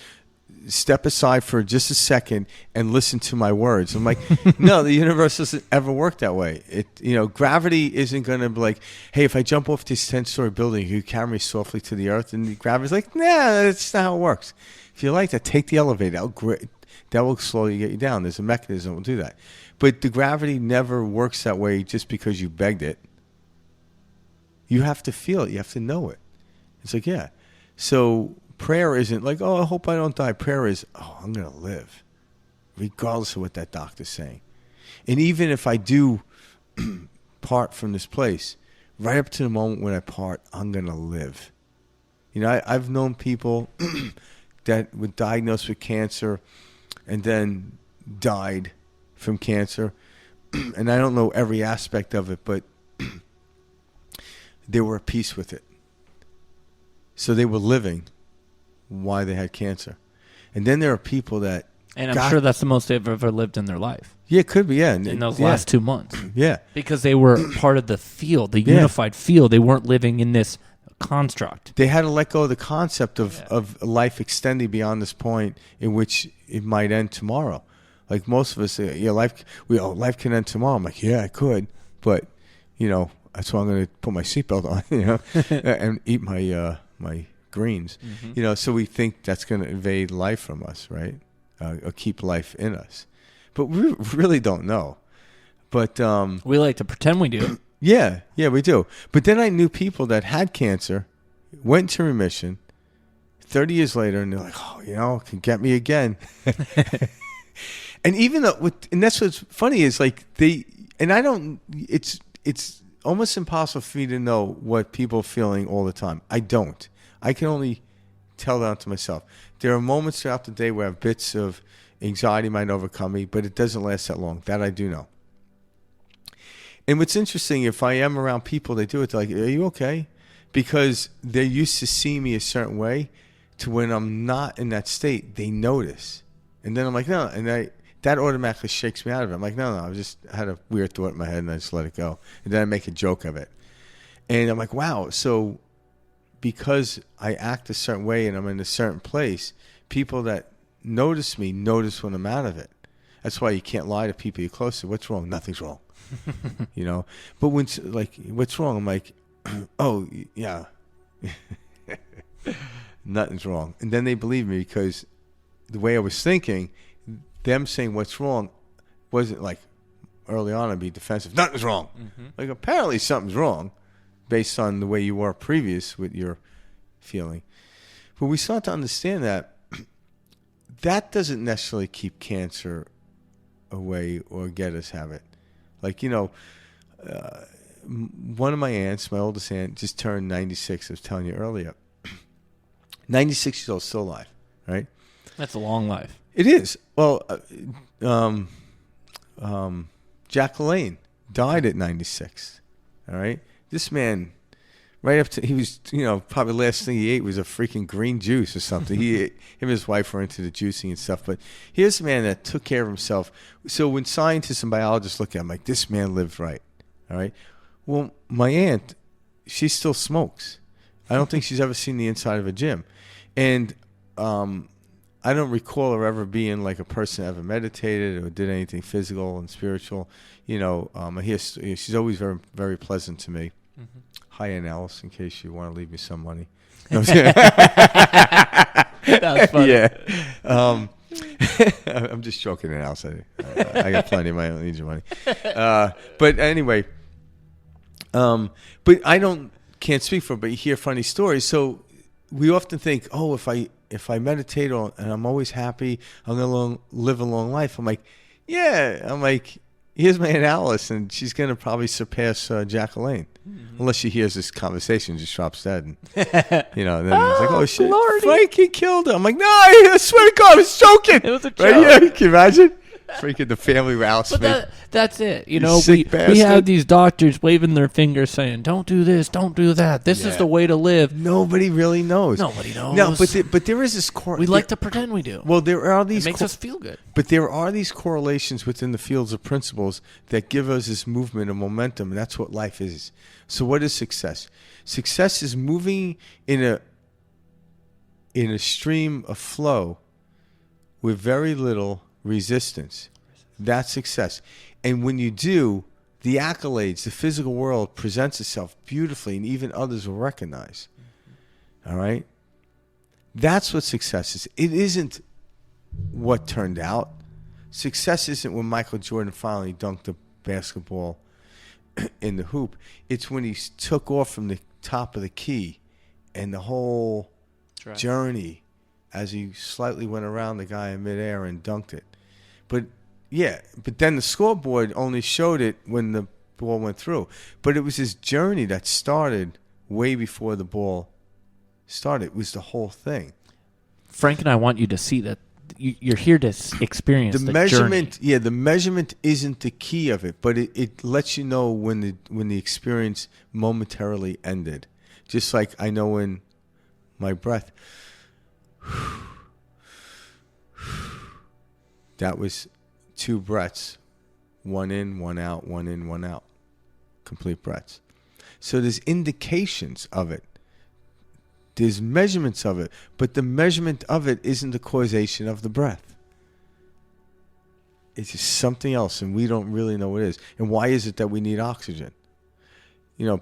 step aside for just a second and listen to my words. I'm like, no, the universe doesn't ever work that way. Gravity isn't going to be like, hey, if I jump off this 10-story building, you carry me softly to the earth. And the gravity's like, nah, that's not how it works. If you like that, take the elevator. That will slowly get you down. There's a mechanism that will do that. But the gravity never works that way just because you begged it. You have to feel it. You have to know it. It's like, yeah. So prayer isn't like, oh, I hope I don't die. Prayer is, oh, I'm going to live, regardless of what that doctor's saying. And even if I do part from this place, right up to the moment when I part, I'm going to live. I've known people that were diagnosed with cancer and then died from cancer. And I don't know every aspect of it, but they were at peace with it. So they were living while they had cancer. And then there are people that... And I'm sure that's the most they've ever lived in their life. Yeah, it could be, yeah. In those last 2 months. Yeah. Because they were part of the field, the unified field. They weren't living in this construct. They had to let go of the concept of life extending beyond this point in which it might end tomorrow. Like most of us say, life can end tomorrow. I'm like, yeah, it could, but that's why I'm going to put my seatbelt on, and eat my my greens. Mm-hmm. So we think that's going to invade life from us, right? Or keep life in us, but we really don't know. But we like to pretend we do. Yeah, we do. But then I knew people that had cancer, went into remission, 30 years later, and they're like, oh, it can get me again. And even though, and that's what's funny is like it's almost impossible for me to know what people are feeling all the time. I don't. I can only tell that to myself. There are moments throughout the day where I have bits of anxiety might overcome me, but it doesn't last that long. That I do know. And what's interesting, if I am around people, they do it, they're like, are you okay? Because they're used to seeing me a certain way to when I'm not in that state, they notice. And then I'm like, no. And that automatically shakes me out of it. I'm like, no, I had a weird thought in my head and I just let it go. And then I make a joke of it. And I'm like, wow. So because I act a certain way and I'm in a certain place, people that notice me notice when I'm out of it. That's why you can't lie to people you're close to. What's wrong? Nothing's wrong. But when like, what's wrong? I'm like, oh yeah, nothing's wrong. And then they believe me because the way I was thinking, them saying what's wrong wasn't like early on I'd be defensive. Nothing's wrong. Mm-hmm. Like apparently something's wrong based on the way you were previous with your feeling. But we start to understand that doesn't necessarily keep cancer away or get us have it. Like, one of my aunts, my oldest aunt, just turned 96. I was telling you earlier. 96 years old, still alive, right? That's a long life. It is. Well, Jack LaLanne died at 96, all right? This man, right up to, he was, probably the last thing he ate was a freaking green juice or something. Him and his wife were into the juicing and stuff. But here's a man that took care of himself. So when scientists and biologists look at him, like, this man lived right, all right? Well, my aunt, she still smokes. I don't think she's ever seen the inside of a gym. And I don't recall her ever being like a person that ever meditated or did anything physical and spiritual. She's always very, very pleasant to me. Mm-hmm. Hi, Aunt Alice, in case you want to leave me some money. No, That's funny. Yeah. I'm just joking, Aunt Alice. I got plenty of money. I don't need your money. But anyway, but can't speak for her, but you hear funny stories. So we often think, oh, if I meditate and I'm always happy, I'm going to live a long life. I'm like, yeah. I'm like, here's my Aunt Alice, and she's going to probably surpass Jacqueline. Mm-hmm. Unless she hears this conversation, just drops dead. And, then it's like, oh, shit, Lordy. Frankie killed her. I'm like, no, I swear to God, I was joking. It was a joke. Right? Yeah, can you imagine? Freaking the family rouse. But that's it. We have these doctors waving their fingers saying, don't do this, don't do that. This is the way to live. Nobody really knows. Nobody knows. No, but there is this we like to pretend we do. Well, there are these. It makes us feel good. But there are these correlations within the fields of principles that give us this movement and momentum, and that's what life is. So what is success? Success is moving in a stream of flow with very little resistance. That's success. And when you do, the accolades, the physical world presents itself beautifully, and even others will recognize. Mm-hmm. All right? That's what success is. It isn't what turned out. Success isn't when Michael Jordan finally dunked the basketball in the hoop. It's when he took off from the top of the key and the whole journey as he slightly went around the guy in midair and dunked it. But then the scoreboard only showed it when the ball went through. But it was his journey that started way before the ball started. It was the whole thing. Frank and I want you to see that you're here to experience the measurement. journey. Yeah, the measurement isn't the key of it, but it lets you know when the experience momentarily ended. Just like I know when my breath. That was 2 breaths, 1 in, 1 out, 1 in, 1 out, complete breaths. So there's indications of it. There's measurements of it, but the measurement of it isn't the causation of the breath. It's just something else, and we don't really know what it is. And why is it that we need oxygen?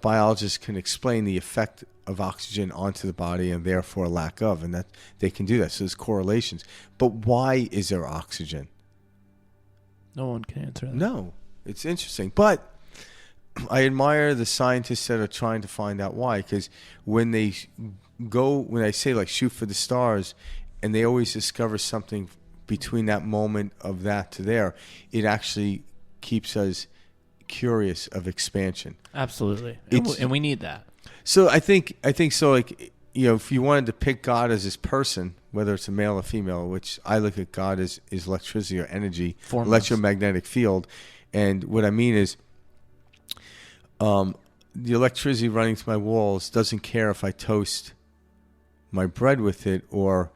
Biologists can explain the effect of oxygen onto the body and therefore lack of, and that they can do that. So there's correlations. But why is there oxygen? No one can answer that. No, it's interesting. But I admire the scientists that are trying to find out why, because when I say like shoot for the stars, and they always discover something between that moment of that to there, it actually keeps us curious of expansion. Absolutely. And we need that. So I think so. Like, if you wanted to pick God as this person, whether it's a male or female, which I look at God as electricity or energy, electromagnetic field, and what I mean is, the electricity running through my walls doesn't care if I toast my bread with it or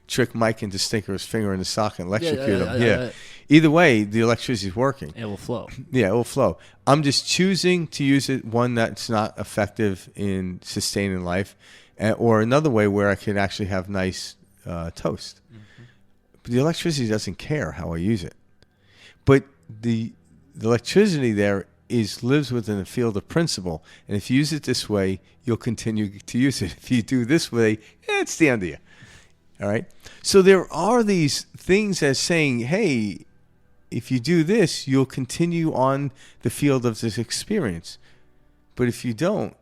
trick Mike into sticking his finger in the socket and electrocute him. Yeah. Either way, the electricity is working. It will flow. Yeah, it will flow. I'm just choosing to use it, one that's not effective in sustaining life, or another way where I can actually have nice toast. Mm-hmm. But the electricity doesn't care how I use it. But the electricity there lives within a field of principle. And if you use it this way, you'll continue to use it. If you do this way, it's the end of you. All right? So there are these things as saying, hey, if you do this, you'll continue on the field of this experience. But if you don't,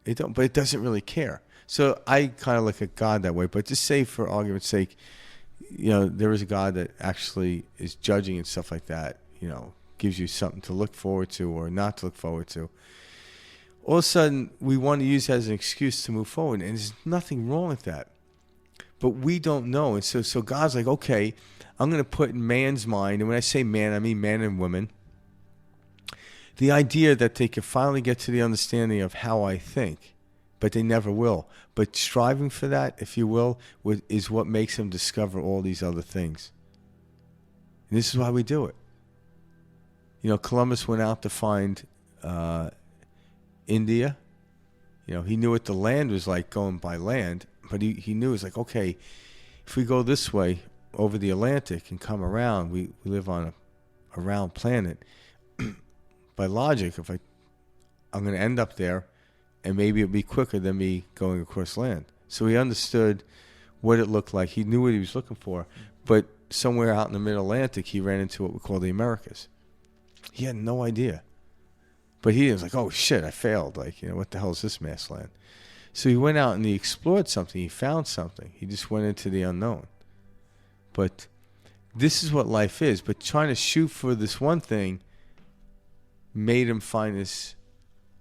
but it doesn't really care. So I kind of look at God that way. But just say, for argument's sake, there is a God that actually is judging and stuff like that, gives you something to look forward to or not to look forward to. All of a sudden, we want to use that as an excuse to move forward. And there's nothing wrong with that. But we don't know. And so God's like, okay, I'm going to put in man's mind, and when I say man, I mean man and women, the idea that they can finally get to the understanding of how I think, but they never will. But striving for that, if you will, is what makes them discover all these other things. And this is why we do it. Columbus went out to find India. He knew what the land was like going by land, but he knew it was like, okay, if we go this way over the Atlantic and come around, we live on a round planet. By logic, if I'm going to end up there, and maybe it'll be quicker than me going across land. So he understood what it looked like. He knew what he was looking for. But somewhere out in the mid-Atlantic, he ran into what we call the Americas. He had no idea. But he was like, oh, shit, I failed. Like, what the hell is this mass land? So he went out and he explored something. He found something. He just went into the unknown. But this is what life is. But trying to shoot for this one thing made him find this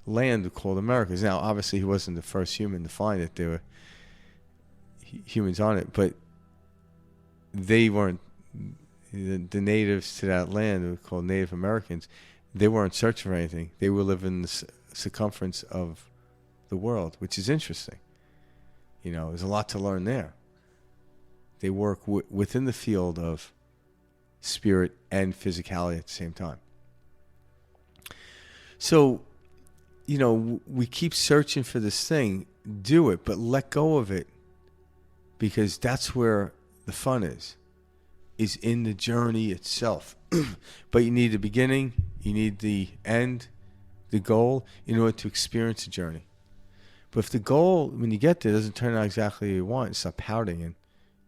land called Americas. Now, obviously, he wasn't the first human to find it. There were humans on it, but they weren't the natives to that land, were called Native Americans. They weren't searching for anything. They were living in the circumference of the world, which is interesting. There's a lot to learn there. They work within the field of spirit and physicality at the same time. So, we keep searching for this thing. Do it, but let go of it, because that's where the fun is in the journey itself. But you need the beginning, you need the end, the goal, in order to experience the journey. But if the goal, when you get there, doesn't turn out exactly what you want, stop pouting and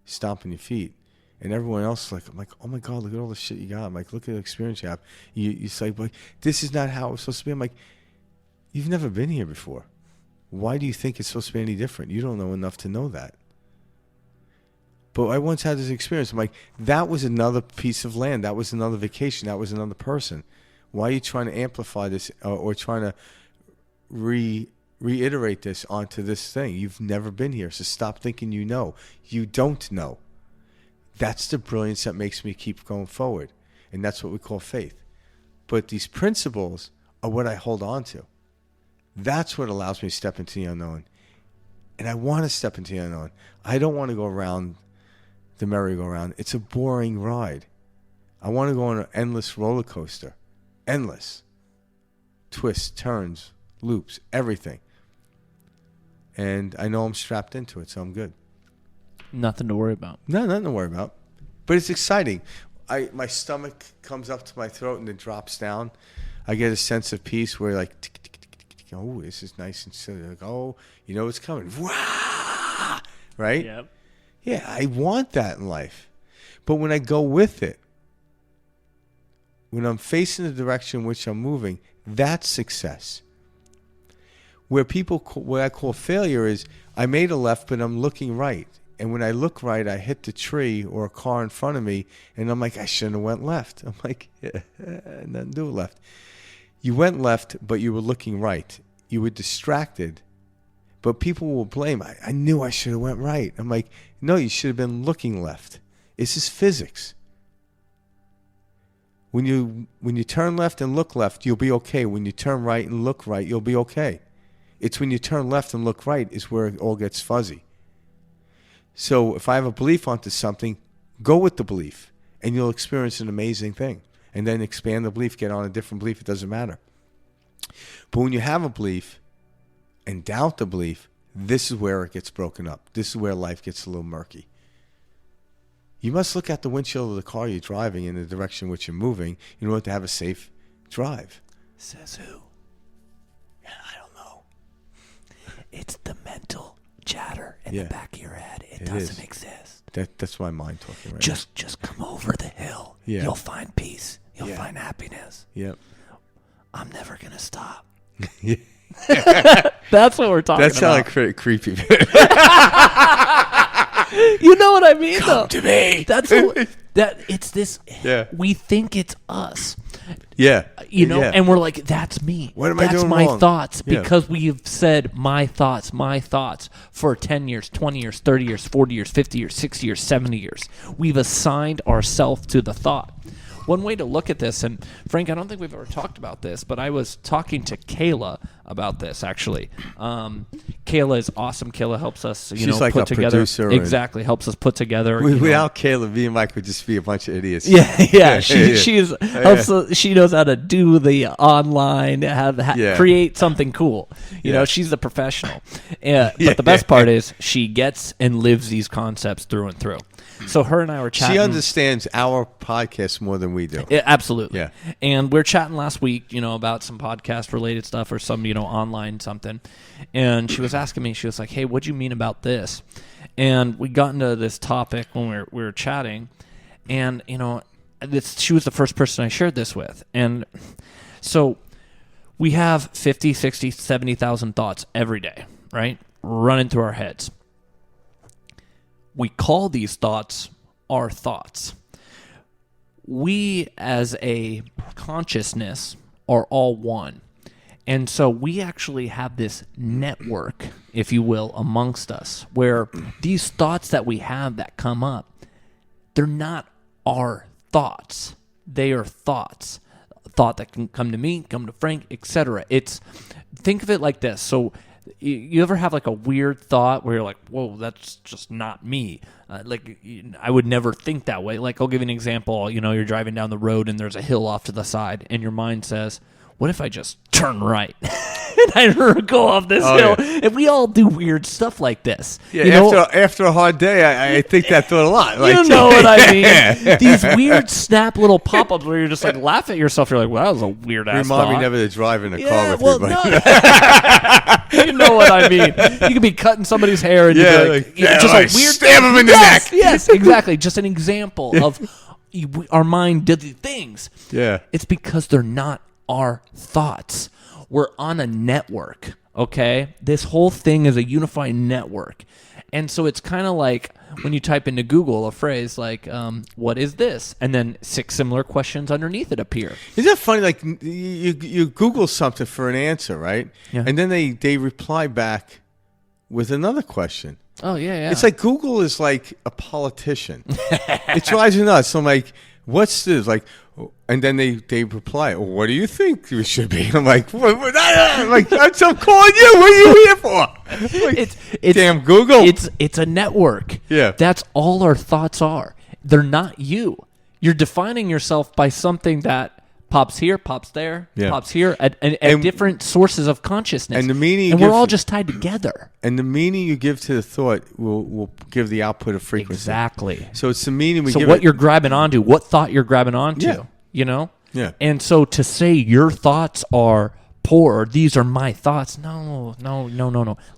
stomping your feet. And everyone else is like, I'm like, oh my God, look at all the shit you got. I'm like, look at the experience you have. You say, like, this is not how it's supposed to be. I'm like, you've never been here before. Why do you think it's supposed to be any different? You don't know enough to know that. But I once had this experience. I'm like, that was another piece of land. That was another vacation. That was another person. Why are you trying to amplify this or trying to reiterate this onto this thing? You've never been here, so stop thinking you know. You don't know. That's the brilliance that makes me keep going forward. And that's what we call faith. But these principles are what I hold on to. That's what allows me to step into the unknown. And I want to step into the unknown. I don't want to go around the merry-go-round. It's a boring ride. I want to go on an endless roller coaster. Endless. Twists, turns, loops, everything. And I know I'm strapped into it, so I'm good. Nothing to worry about. No, nothing to worry about. But it's exciting. My stomach comes up to my throat and it drops down. I get a sense of peace where like, tick, tick, tick, tick, tick. Oh, this is nice and silly. Like, oh, you know it's coming. Wah! Right? Yep. Yeah, I want that in life. But when I go with it, when I'm facing the direction in which I'm moving, that's success. What I call failure is I made a left, but I'm looking right. And when I look right, I hit the tree or a car in front of me, and I'm like, I shouldn't have went left. I'm like, nothing to do with left. You went left, but you were looking right. You were distracted. But people will blame. I knew I should have went right. I'm like, no, you should have been looking left. It's just physics. When you turn left and look left, you'll be okay. When you turn right and look right, you'll be okay. It's when you turn left and look right is where it all gets fuzzy. So if I have a belief onto something, go with the belief, and you'll experience an amazing thing. And then expand the belief, get on a different belief. It doesn't matter. But when you have a belief and doubt the belief, this is where it gets broken up. This is where life gets a little murky. You must look at the windshield of the car you're driving in the direction in which you're moving in order to have a safe drive. Says who? I don't know. It's the mental chatter in the back of your head. It doesn't exist. That's my mind talking right Just come over the hill. Yeah. You'll find peace. You'll find happiness. Yep. I'm never going to stop. Yeah. That's what we're talking That about. sounded like creepy. You know what I mean, Come though? to me. It's this. Yeah. We think it's us. Yeah. And we're like, that's me. What am I doing my wrong? thoughts. Yeah. Because we've said my thoughts for 10 years, 20 years, 30 years, 40 years, 50 years, 60 years, 70 years. We've assigned ourselves to the thought. One way to look at this, and Frank, I don't think we've ever talked about this, but I was talking to Kayla about this, actually. Kayla is awesome. Kayla helps us, She's like put a together. producer. Exactly, helps us put together. Without Caleb, me and Mike would just be a bunch of idiots. Yeah. She's helps us, she knows how to do the online, create something cool. You know, she's the professional. But the best part is she gets and lives these concepts through and through. So her and I were chatting. She understands our podcast more than we do. Yeah, absolutely. Yeah. And we were chatting last week, about some podcast related stuff or some, online something. And she was asking me, she was like, hey, what'd you mean about this? And we got into this topic when we were chatting. And, she was the first person I shared this with. And so we have 50, 60, 70,000 thoughts every day, right? Running through our heads. We call these thoughts our thoughts. We, as a consciousness, are all one. And so we actually have this network, if you will, amongst us, where these thoughts that we have that come up, they're not our thoughts. They are thoughts. A thought that can come to me, come to Frank, etc. Think of it like this. So you ever have like a weird thought where you're like, whoa, that's just not me. I would never think that way. Like, I'll give you an example. You're driving down the road and there's a hill off to the side and your mind says, what if I just turn right and I go off this hill? Yeah. And we all do weird stuff like this. Yeah, after a hard day, I think that thought a lot. Like, you know what I mean? These weird snap little pop-ups where you're just like laugh at yourself. You're like, well, that was a weird ass thought. Remind me never to drive in a car with you. No. You know what I mean? You could be cutting somebody's hair and you'd be like, just a weird stab him in the neck. Yes, exactly. Just an example of our mind did the things. Yeah. It's because they're not our thoughts. We're on a network, okay? This whole thing is a unified network. And so it's kind of like when you type into Google a phrase like, what is this? And then 6 similar questions underneath it appear. Isn't that funny? Like, you Google something for an answer, right? Yeah. And then they reply back with another question. Oh, yeah. It's like Google is like a politician. It drives me nuts. So I'm like, what's this? Like, and then they reply, well, what do you think we should be? I'm like, what? I'm calling you. What are you here for? Like, it's damn Google. It's a network. Yeah. That's all our thoughts are. They're not you. You're defining yourself by something that pops here, pops there, pops here at different sources of consciousness. And the meaning, we're all just tied together. And the meaning you give to the thought will give the output of frequency. Exactly. So it's the meaning we give. So what you're grabbing onto, what thought you're grabbing onto, Yeah. Yeah. And so to say your thoughts are poor, these are my thoughts. No.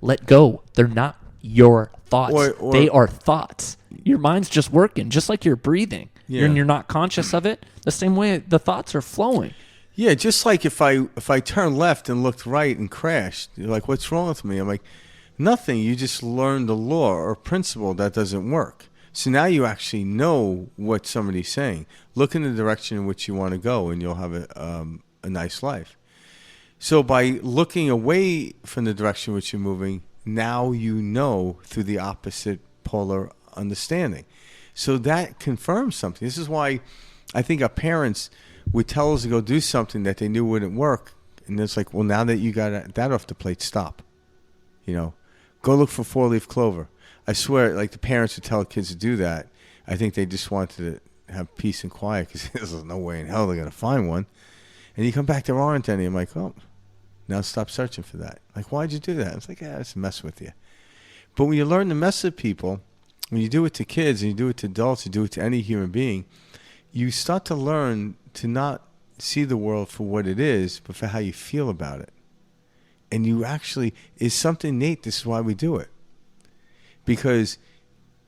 Let go. They're not your thoughts. They are thoughts. Your mind's just working, just like you're breathing. Yeah. You're not conscious of it. The same way the thoughts are flowing. Yeah, just like if I turned left and looked right and crashed, you're like, what's wrong with me? I'm like, nothing. You just learned a law or principle that doesn't work. So now you actually know what somebody's saying. Look in the direction in which you want to go, and you'll have a nice life. So by looking away from the direction in which you're moving, now you know through the opposite polar understanding. So that confirms something. This is why I think our parents would tell us to go do something that they knew wouldn't work. And it's like, well, now that you got that off the plate, stop. Go look for 4-leaf clover. I swear, like the parents would tell kids to do that. I think they just wanted to have peace and quiet because there's no way in hell they're going to find one. And you come back, there aren't any. I'm like, oh, now stop searching for that. Like, why'd you do that? It's like, it's a mess with you. But when you learn to mess with people, when you do it to kids and you do it to adults, you do it to any human being, you start to learn to not see the world for what it is, but for how you feel about it. And you actually, it's something innate. This is why we do it. Because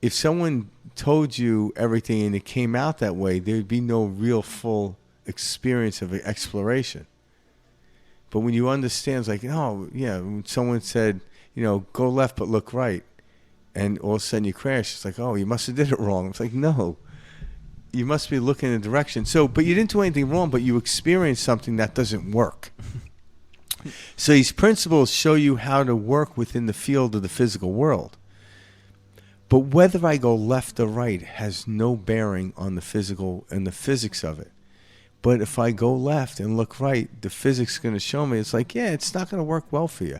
if someone told you everything and it came out that way, there'd be no real full experience of exploration. But when you understand, it's like, when someone said, go left but look right, and all of a sudden you crash, it's like, oh, you must have did it wrong. It's like, no, you must be looking in a direction. So, but you didn't do anything wrong, but you experienced something that doesn't work. So these principles show you how to work within the field of the physical world. But whether I go left or right has no bearing on the physical and the physics of it. But if I go left and look right, the physics is going to show me. It's like, it's not going to work well for you.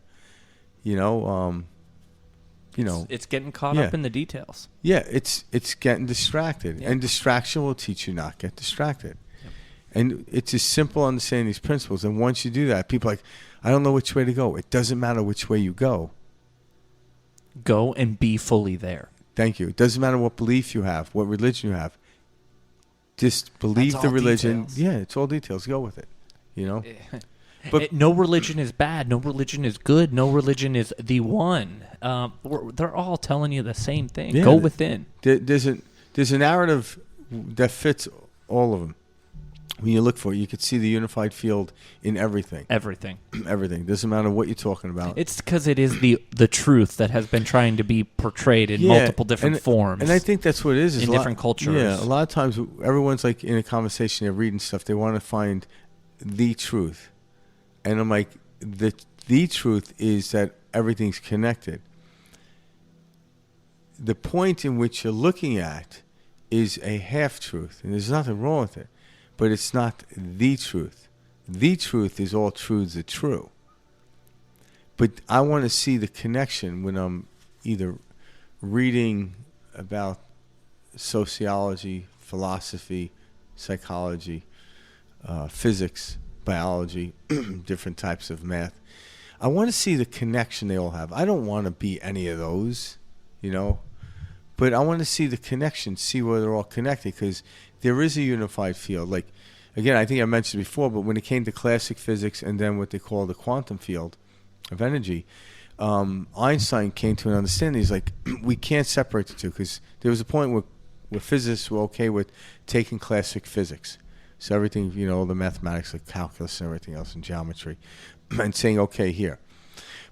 It's getting caught up in the details. Yeah, it's getting distracted. Yeah. And distraction will teach you not get distracted. Yep. And it's as simple understanding these principles. And once you do that, people are like, I don't know which way to go. It doesn't matter which way you go. Go and be fully there. Thank you. It doesn't matter what belief you have, what religion you have. Just believe That's the all religion. details. Yeah, it's all details. Go with it. You know? But No religion is bad. No religion is good. No religion is the one. They're all telling you the same thing. Yeah, Go within. there's a narrative that fits all of them. When you look for it, you could see the unified field in everything. Everything. Everything. Doesn't matter what you're talking about. It's because it is the truth that has been trying to be portrayed in multiple different forms. And I think that's what it is. In different cultures. Yeah, a lot of times everyone's like in a conversation, they're reading stuff, they want to find the truth. And I'm like, the truth is that everything's connected. The point in which you're looking at is a half-truth, and there's nothing wrong with it. But it's not the truth. The truth is all truths are true. But I want to see the connection when I'm either reading about sociology, philosophy, psychology, physics, biology, different types of math. I want to see the connection they all have. I don't want to be any of those, you know. But I want to see the connection, see where they're all connected, because there is a unified field. Like, again, I think I mentioned before, but when it came to classic physics and then what they call the quantum field of energy, Einstein came to an understanding. He's like, we can't separate the two, because there was a point where physicists were okay with taking classic physics. So everything, you know, the mathematics, like calculus and everything else, and geometry, and saying, okay, here.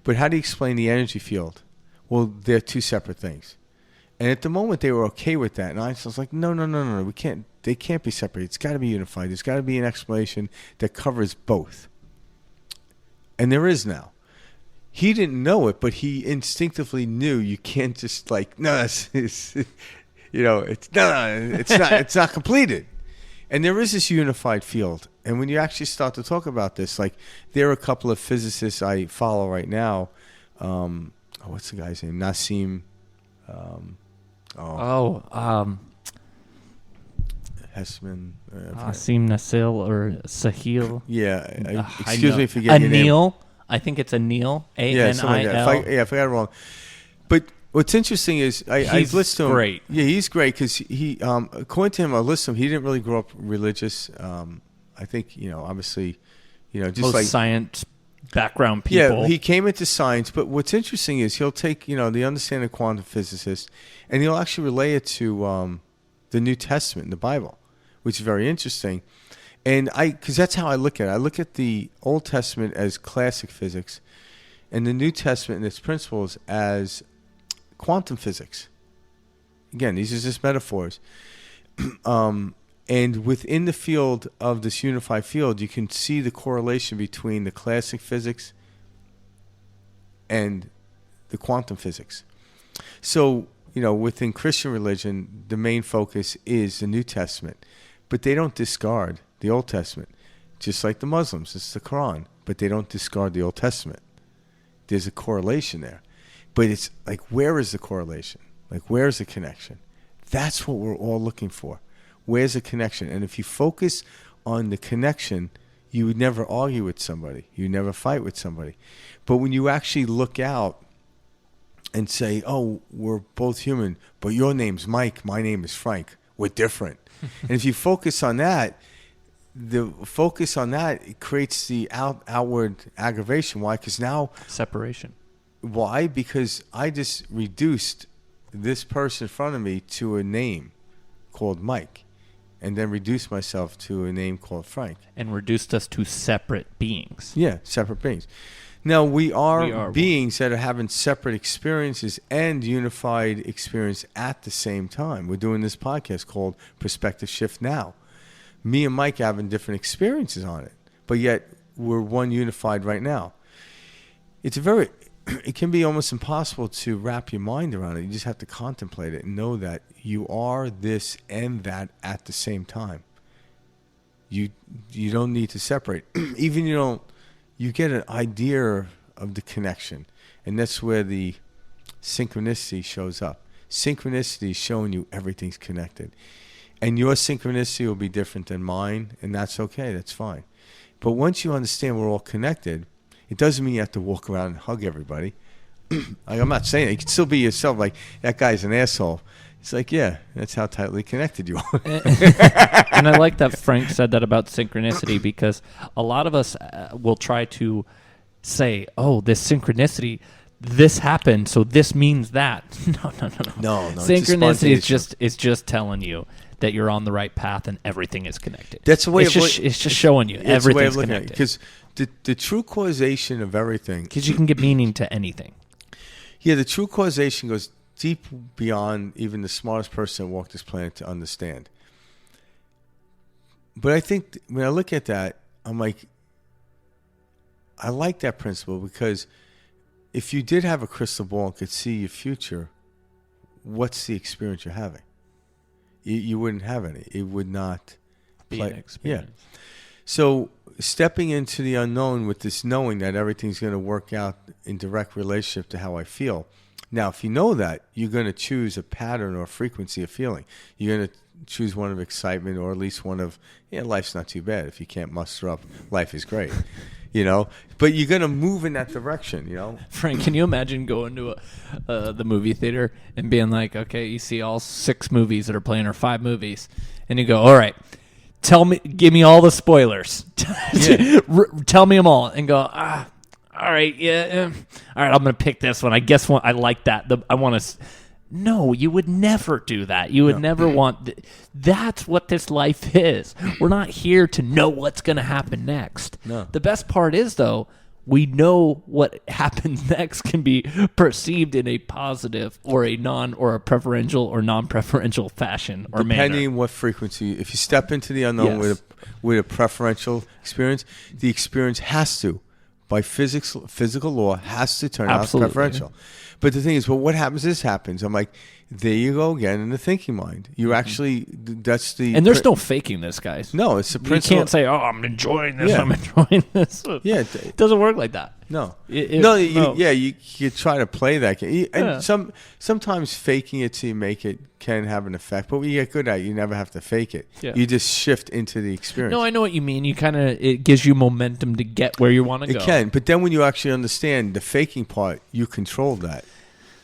But how do you explain the energy field? Well, they're two separate things. And at the moment, they were okay with that. And Einstein's like, no, we can't. They can't be separated. It's got to be unified. There's got to be an explanation that covers both. And there is now. He didn't know it, but he instinctively knew you can't just like, no, it's you know, it's not completed. And there is this unified field. And when you actually start to talk about this, like there are a couple of physicists I follow right now. What's the guy's name? Nassim. Hessman. Nassim Nassil or Sahil. Yeah. Excuse me for getting your name. I think it's Anil. Yeah, something like that. I forgot it wrong. But what's interesting is I listened to him. Great. Yeah, he's great because he, according to him, I listened to him. He didn't really grow up religious. I think, you know, obviously, you know, just most like science background people. Yeah, he came into science. But what's interesting is he'll take, you know, the understanding of quantum physicists, and he'll actually relay it to the New Testament in the Bible, which is very interesting. And because that's how I look at it. I look at the Old Testament as classic physics, and the New Testament and its principles as quantum physics. Again, these are just metaphors. And within the field of this unified field, you can see the correlation between the classic physics and the quantum physics. So, you know, within Christian religion, the main focus is the New Testament. But they don't discard the Old Testament. Just like the Muslims, it's the Quran. But they don't discard the Old Testament. There's a correlation there. But it's like, where is the correlation? Like, where's the connection? That's what we're all looking for. Where's the connection? And if you focus on the connection, you would never argue with somebody. You never fight with somebody. But when you actually look out and say, oh, we're both human, but your name's Mike, my name is Frank. We're different. And if you focus on that, it creates the outward aggravation. Why? Because now... Separation. Why? Because I just reduced this person in front of me to a name called Mike. And then reduced myself to a name called Frank. And reduced us to separate beings. Yeah, separate beings. Now, we are beings that are having separate experiences and unified experience at the same time. We're doing this podcast called Perspective Shift Now. Me and Mike are having different experiences on it, but yet we're one unified right now. It can be almost impossible to wrap your mind around it. You just have to contemplate it and know that you are this and that at the same time. You don't need to separate. Even you get an idea of the connection. And that's where the synchronicity shows up. Synchronicity is showing you everything's connected. And your synchronicity will be different than mine, and that's okay. That's fine. But once you understand we're all connected, it doesn't mean you have to walk around and hug everybody. Like, I'm not saying it. You can still be yourself. Like, that guy's an asshole. It's like, yeah, that's how tightly connected you are. And I like that Frank said that about synchronicity, because a lot of us will try to say, oh, this synchronicity, this happened, so this means that. No. No. Synchronicity is just telling you that you're on the right path and everything is connected. That's the way it's just showing you everything's connected. Because the true causation of everything. Because you can give meaning to anything. Yeah, the true causation goes deep beyond even the smartest person that walked this planet to understand. But I think when I look at that, I'm like, I like that principle, because if you did have a crystal ball and could see your future, what's the experience you're having? You wouldn't have any. It would not be an experience. Yeah. So stepping into the unknown with this knowing that everything's going to work out in direct relationship to how I feel. Now, if you know that, you're going to choose a pattern or frequency of feeling. You're going to choose one of excitement, or at least one of, life's not too bad. If you can't muster up, life is great. But you're going to move in that direction, Frank, can you imagine going to the movie theater and being like, okay, you see all 6 movies that are playing, or 5 movies, and you go, all right, give me all the spoilers. Tell me them all, and go, all right, yeah. All right, I'm going to pick this one. I guess I like that. I want to. No, you would never do that. You would never want. That's what this life is. We're not here to know what's going to happen next. No. The best part is, though, we know what happens next can be perceived in a positive or a preferential or non-preferential fashion or manner. Depending on what frequency. If you step into the unknown with a preferential experience, the experience has to, by physical law, has to turn out preferential. But the thing is, what happens? This happens. I'm like, there you go again in the thinking mind. You actually, that's the... And there's no faking this, guys. No, it's the principle. You can't say, I'm enjoying this, I'm enjoying this. Yeah. It doesn't work like that. No. No. You try to play that game. And sometimes faking it till you make it can have an effect. But when you get good at it, you never have to fake it. Yeah. You just shift into the experience. No, I know what you mean. It gives you momentum to get where you want to go. It can. But then when you actually understand the faking part, you control that.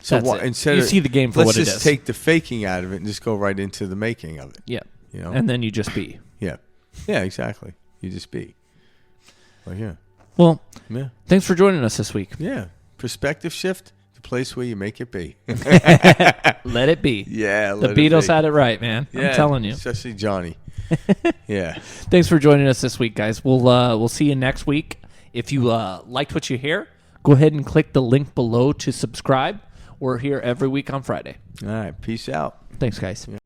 So instead you see the game for what it is. Let's just take the faking out of it and just go right into the making of it. Yeah. And then you just be. Yeah. Yeah, exactly. You just be. Well, yeah. Well, thanks for joining us this week. Yeah. Perspective shift, the place where you make it be. Let it be. Yeah, the Beatles had it right, man. Yeah, I'm telling you. Especially Johnny. Yeah. Thanks for joining us this week, guys. We'll see you next week. If you liked what you hear, go ahead and click the link below to subscribe. We're here every week on Friday. All right. Peace out. Thanks, guys. Yeah.